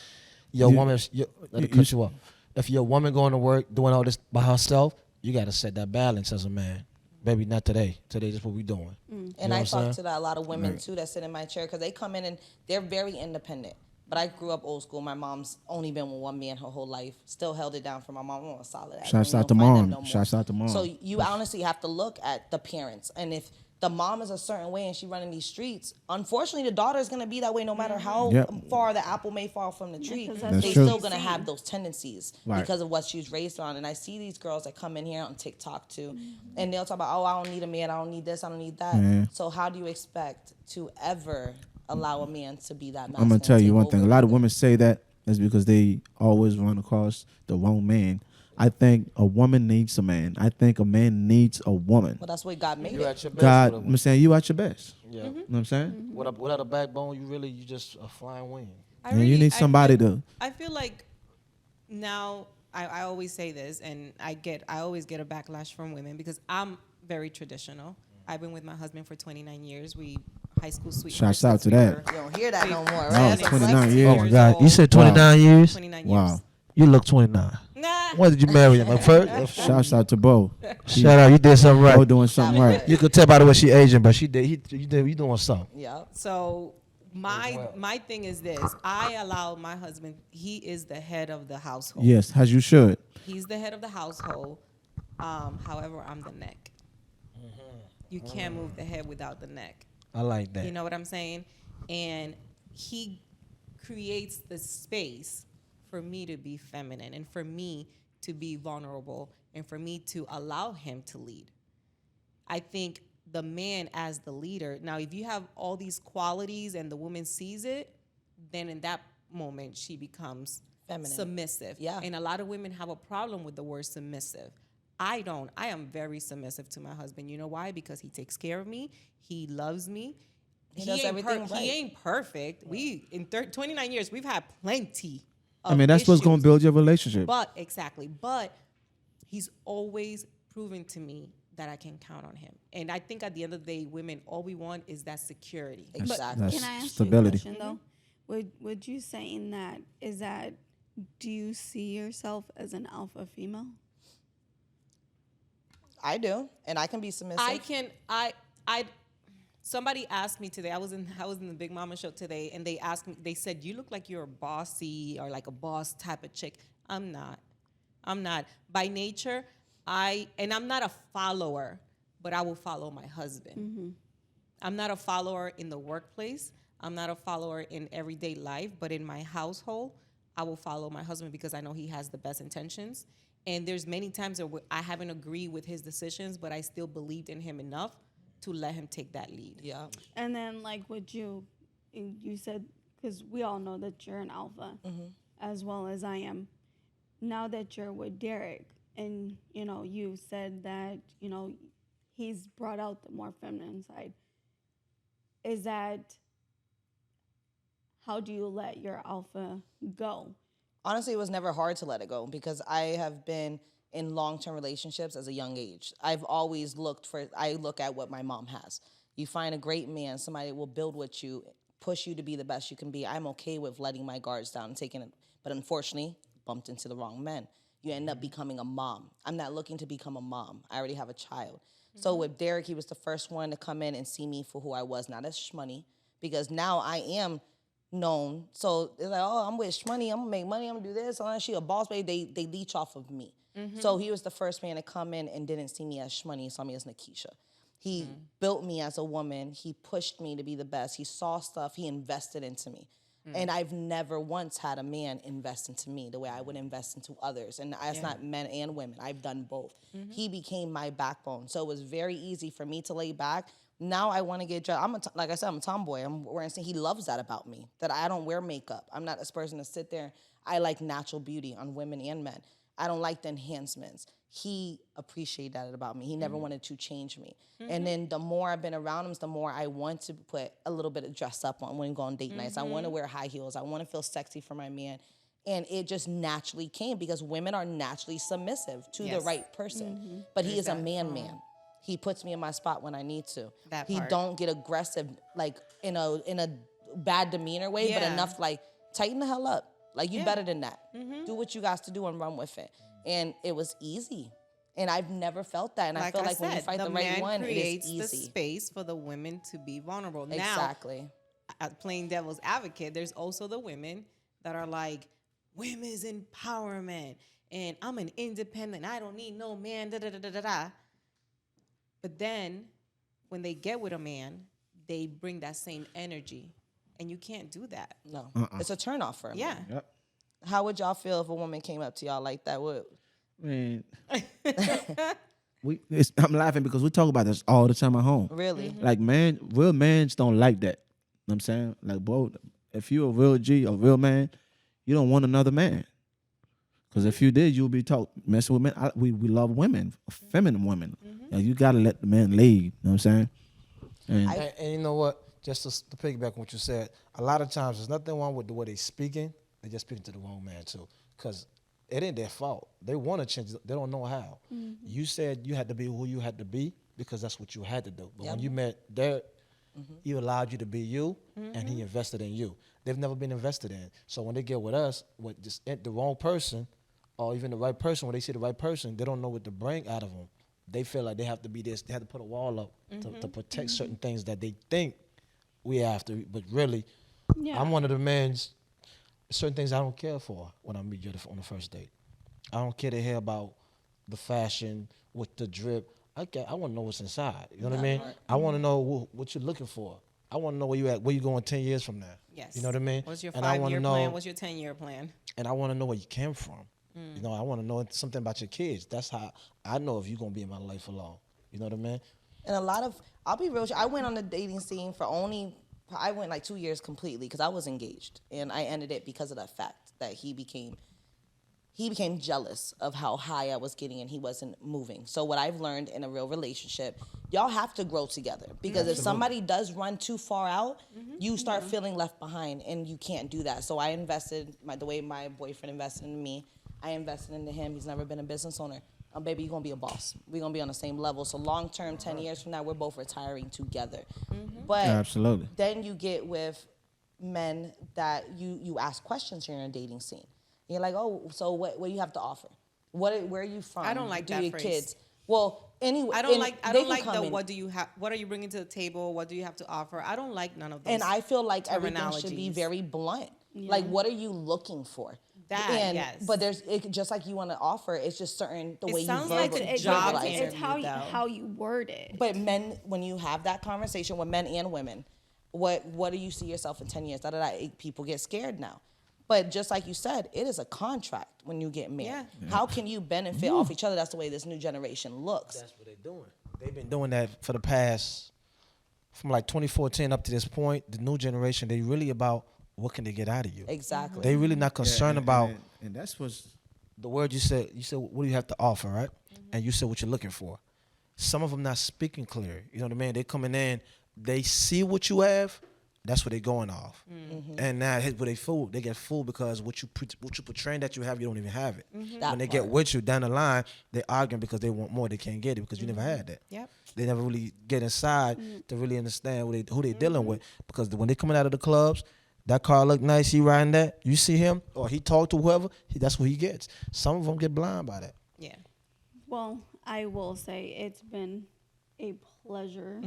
let me cut you off. If your woman going to work doing all this by herself, you got to set that balance as a man. Baby, not today. Today is what we doing. And I talk to a lot of women too that sit in my chair because they come in and they're very independent. But I grew up old school. My mom's only been with one man her whole life. Still held it down for my mom. I'm a solid ass. Shouts You out don't to find that mom. no more. Shouts out to mom. So you honestly have to look at the parents. And if the mom is a certain way and she running these streets, unfortunately the daughter is going to be that way no matter how far the apple may fall from the tree. That's They true. still going to have those tendencies Right. because of what she was raised on. And I see these girls that come in here on TikTok too. And they'll talk about, oh, I don't need a man. I don't need this. I don't need that. So how do you expect to ever allow a man to be that masculine? I'm gonna tell you take one over thing. A lot of women? women say that is because they always run across the wrong man. I think a woman needs a man. I think a man needs a woman. Well, that's what God made You it. at your best. God, with a I'm saying you at your best. Yeah. You know what I'm saying? Without a backbone, you just a flying wing. And you need somebody to. I feel like now I always say this, and I always get a backlash from women because I'm very traditional. I've been with my husband for 29 years. We high school sweethearts. Shouts out to since we that. were You don't hear that no more, No, right? That's a 29 blessing. years. Oh my God! You said 29 years. 29 Wow. years. You look 29. Nah. When did you marry him? First? Shouts out to Bo. Shout out! You did something Bo right. doing something right. You could tell by the way she aging, but you doing something. Yeah. So my thing is this: I allow my husband. He is the head of the household. Yes, as you should. He's the head of the household. However, I'm the neck. You can't move the head without the neck. I like that. You know what I'm saying? And he creates the space for me to be feminine and for me to be vulnerable and for me to allow him to lead. I think the man as the leader, now if you have all these qualities and the woman sees it, then in that moment she becomes Feminine. submissive. Yeah. And a lot of women have a problem with the word submissive. I don't. I am very submissive to my husband. You know why? Because he takes care of me. He loves me. He does everything right. He ain't perfect. We in 29 years, we've had plenty of I mean, that's what's going to issues. build your relationship. But exactly. But he's always proven to me that I can count on him. And I think at the end of the day, women, all we want is that security. Exactly. That's Can I ask stability. you a question though? Would you saying that is that? Do you see yourself as an alpha female? I do, and I can be submissive. Somebody asked me today, I was in the Big Mama show today, and they asked me, they said, you look like you're a bossy or like a boss type of chick. I'm not. By nature, I'm not a follower, but I will follow my husband. Mm-hmm. I'm not a follower in the workplace. I'm not a follower in everyday life, but in my household, I will follow my husband because I know he has the best intentions. And there's many times where I haven't agreed with his decisions, but I still believed in him enough to let him take that lead. Yeah. And then, like, you said, because we all know that you're an alpha, as well as I am. Now that you're with Derek, and, you know, you said that, you know, he's brought out the more feminine side. Is that, how do you let your alpha go? Honestly, it was never hard to let it go because I have been in long-term relationships as a young age. I've always I look at what my mom has. You find a great man, somebody will build with you, push you to be the best you can be. I'm okay with letting my guards down and taking it. But unfortunately, bumped into the wrong men. You end up becoming a mom. I'm not looking to become a mom. I already have a child. So with Derek, he was the first one to come in and see me for who I was, not as Shhmoney, because now I am known. So it's like, oh, I'm with Shhmoney, I'm gonna make money, I'm gonna do this. Unless she a boss baby, they leech off of me. So he was the first man to come in and didn't see me as Shhmoney, he saw me as Nakisha. He built me as a woman. He pushed me to be the best. He saw stuff. He invested into me. And I've never once had a man invest into me the way I would invest into others. And that's not men and women. I've done both. He became my backbone. So it was very easy for me to lay back. Now I want to get dressed. Like I said, I'm a tomboy. He loves that about me, that I don't wear makeup. I'm not this person to sit there. I like natural beauty on women and men. I don't like the enhancements. He appreciated that about me. He never wanted to change me. And then the more I've been around him, the more I want to put a little bit of dress up on when we go on date nights. I want to wear high heels. I want to feel sexy for my man. And it just naturally came because women are naturally submissive to the right person. But he is a man. He puts me in my spot when I need to. He don't get aggressive, like in a bad demeanor way, but enough like tighten the hell up. Like you better than that. Do what you got to do and run with it. And it was easy. And I've never felt that. And I feel like when you fight the right one, it is easy. The space for the women to be vulnerable. Exactly. Now, playing devil's advocate, there's also the women that are like, women's empowerment, and I'm an independent, I don't need no man, da-da-da-da-da-da. But then, when they get with a man, they bring that same energy. And you can't do that. No. It's a turnoff for him. Yeah. Yep. How would y'all feel if a woman came up to y'all like that? Man, I'm laughing because we talk about this all the time at home. Really? Like, man, real mans don't like that. You know what I'm saying? Like, bro, if you're a real G, a real man, you don't want another man. Because if you did, you'll be messing with men. We love women, feminine women. Like, you got to let the man lead. You know what I'm saying? And you know what? Just to piggyback on what you said, a lot of times there's nothing wrong with the way they speaking. They just speaking to the wrong man too, because it ain't their fault. They want to change. They don't know how. You said you had to be who you had to be because that's what you had to do. But when you met Derek, he allowed you to be you, and he invested in you. They've never been invested in. So when they get with us, with just the wrong person, or even the right person, when they see the right person, they don't know what to bring out of them. They feel like they have to be this. They have to put a wall up to protect certain things that they think we have to. But really, I'm one of the men. Certain things I don't care for when I meet you on the first date. I don't care to hear about the fashion with the drip. I want to know what's inside. You know what I mean? I want to know what you're looking for. I want to know where you at, where you going 10 years from now. Yes. You know what I mean? What's your 5-year plan? What's your 10-year plan? And I want to know where you came from. You know, I want to know something about your kids. That's how I know if you're going to be in my life for long. You know what I mean? And I'll be real, I went on the dating scene I went like 2 years completely because I was engaged, and I ended it because of the fact that he became jealous of how high I was getting and he wasn't moving. So what I've learned in a real relationship, y'all have to grow together because if somebody does run too far out, you start feeling left behind and you can't do that. So I invested the way my boyfriend invested in me. I invested into him. He's never been a business owner. Baby, you're going to be a boss. We're going to be on the same level. So long term, 10 years from now, we're both retiring together. But Absolutely. then you get with men that you ask questions here in a dating scene. You're like, oh, so what do you have to offer? Where are you from? I don't like do that your phrase. kids? Well, anyway, I don't like the what do you have, what are you bringing to the table? What do you have to offer? I don't like none of those. And I feel like everything should be terminologies. very blunt. Like, what are you looking for? Yes. But just like you want to offer, it's just certain the It way you sounds like verbally a job verbalize it. It's how interview, though. how you word it. But men, when you have that conversation with men and women, what do you see yourself in 10 years? People get scared now. But just like you said, it is a contract when you get married. Yeah. How can you benefit off each other? That's the way this new generation looks. That's what they're doing. They've been doing that for the past, from like 2014 up to this point. The new generation, they really about what can they get out of you. Exactly. They really not concerned about and that's what's the word you said. You said, what do you have to offer, right? And you said what you're looking for. Some of them not speaking clear. You know what I mean? They coming in, they see what you have. That's what they going off. And now where they fool. They get fooled because what you portraying that you have, you don't even have it. When they get with you down the line, they arguing because they want more. They can't get it because you never had that. Yep. They never really get inside to really understand who they dealing with. Because when they coming out of the clubs, that car look nice, he riding that. You see him or he talk to whoever, that's what he gets. Some of them get blind by that. Yeah. Well, I will say it's been a pleasure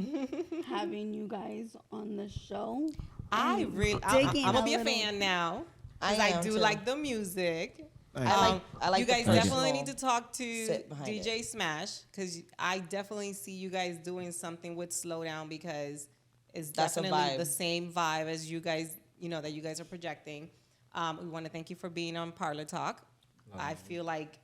having you guys on the show. I'm gonna be a fan now because I do like the music. I like you the guys personal definitely need to talk to sit behind DJ Smash because I definitely see you guys doing something with Slowdown because it's That's a definitely vibe. the same vibe as you guys, that you guys are projecting. We want to thank you for being on Parlor Talk. I feel like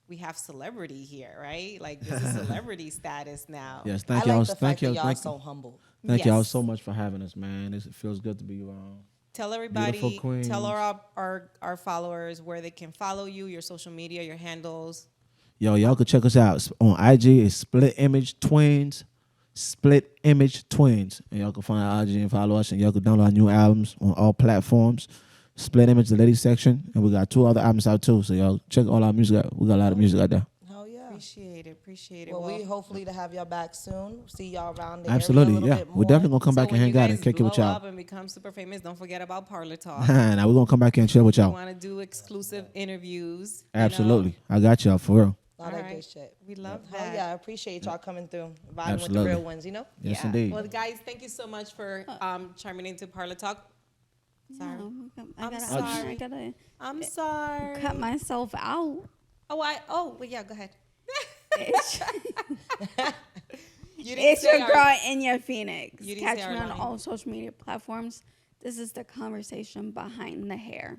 we have celebrity here, right? Like this is celebrity status now. yes. I Thank like y'all. the Thank fact y'all. that y'all Thank so humble. Thank y'all Yes. so much for having us, man. It feels good to be around. Tell everybody, Beautiful queens. tell our followers where they can follow you, your social media, your handles. Yo, y'all can check us out on IG. It's Split Image Twins. Split Image Twins. And y'all can find our IG and follow us. And y'all can download our new albums on all platforms. Split Image, the ladies section. And we got 2 other albums out too. So y'all check all our music out. We got a lot of music out there. Hell yeah. Appreciate it. Well, we hopefully to have y'all back soon. See y'all around the Absolutely, area a little yeah. bit We're more. definitely going to come back and when hang you out guys and kick it with blow y'all. up and become super famous, don't forget about Parlor Talk. Now we're going to come back and chill with We y'all. want to do exclusive interviews. Absolutely. I got y'all for real. All that Alright. good shit. We love Hell that. yeah, I appreciate y'all coming through, vibing with the Absolutely. real ones, Yes, Yeah. indeed. Well, guys, thank you so much for chiming into Parlor Talk. Sorry. I gotta I'm sorry. cut myself out. Well, yeah, go ahead. It's, You didn't it's say your girl Enya Phoenix. You didn't Catch say me our on line. all social media platforms. This is the conversation behind the hair.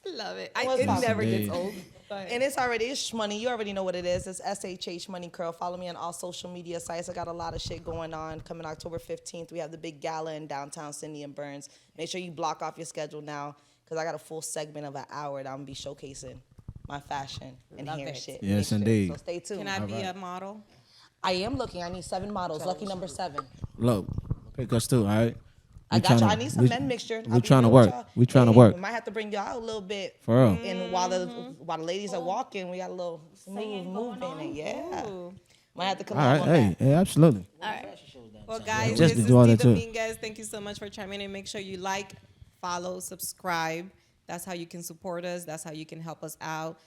Love it. What's It poppin'? never gets Indeed. old. But And it's Shhmoney. You already know what it is. It's Shhmoney Curl. Follow me on all social media sites. I got a lot of shit going on. Coming October 15th, we have the big gala in downtown Sydney and Burns. Make sure you block off your schedule now because I got a full segment of an hour that I'm going to be showcasing my fashion and Love hair it. shit. Yes, Big shit. indeed. So stay tuned. can I be a model? I am looking. I need 7 models. Lucky number 7. Look, pick us too, all right? I We got you. tryna- I need some we- men mixture. We trying to work. We trying to work. We might have to bring y'all out a little bit. For real. And while the ladies are walking, we got a little smooth movement in it. Yeah. Ooh. Might have to come All up right. on Hey, that. hey, absolutely. Well, guys, Just this to do all is that Dee too. Dominguez. Thank you so much for chiming in. Make sure you like, follow, subscribe. That's how you can support us. That's how you can help us out.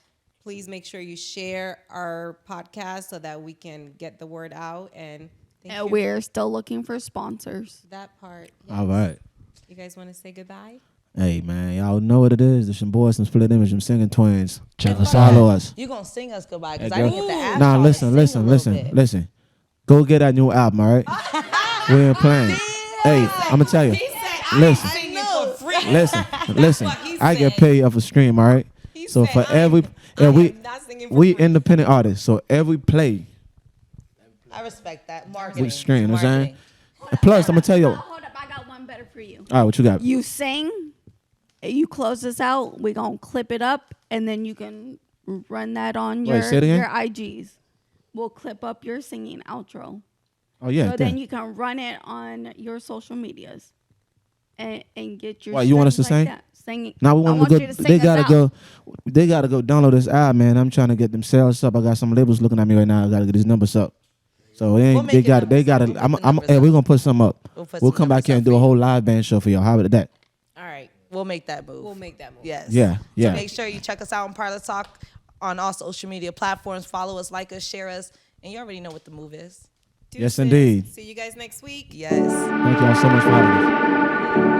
Please make sure you share our podcast so that we can get the word out. And thank you. We're still looking for sponsors. That part. All right. You guys want to say goodbye? Hey, man, y'all know what it is. It's your boys from Split Image, them singing twins. Check us Follow us. You gonna sing us goodbye because Hey, I girl. didn't get to ask Nah, y'all to sing a little bit. listen. Go get that new album, all right? We ain't playing. Hey, I'm going to tell you. Listen. Listen. what he I get said. paid off a stream, all right? He So said, for I every, am- yeah, I we am not singing for we free. independent artists. So every play I respect that. Marketing. we stream, you know what I'm saying? Marketing. And plus, I'm going to tell you. All Hold up, I got one better for you. right, what you got? You sing, you close this out, we're going to clip it up, and then you can run that on Wait, say it again? your IGs. We'll clip up your singing outro. Oh, yeah. So then damn. you can run it on your social medias and get your Why, you want us streams to like sing? that. sing. Now we I want want to you go. to sing They us gotta out. go. They gotta go download this app, man. I'm trying to get them sales up. I got some labels looking at me right now. I gotta get these numbers up. So they, We'll ain't, make they it got. numbers They up. got We'll to. make I'm. the I'm. numbers Hey, up. we're gonna put some up. We'll We'll put come some back here and numbers do up a for whole you. live band show for y'all. How about that? All right. We'll make that move. We'll make that move. Yes. Yeah. Yeah. So make sure you check us out on Parlor Talk on all social media platforms. Follow us, like us, share us, and you already know what the move is. Yes, Deuces. indeed. See you guys next week. Yes. Thank y'all so much for having us.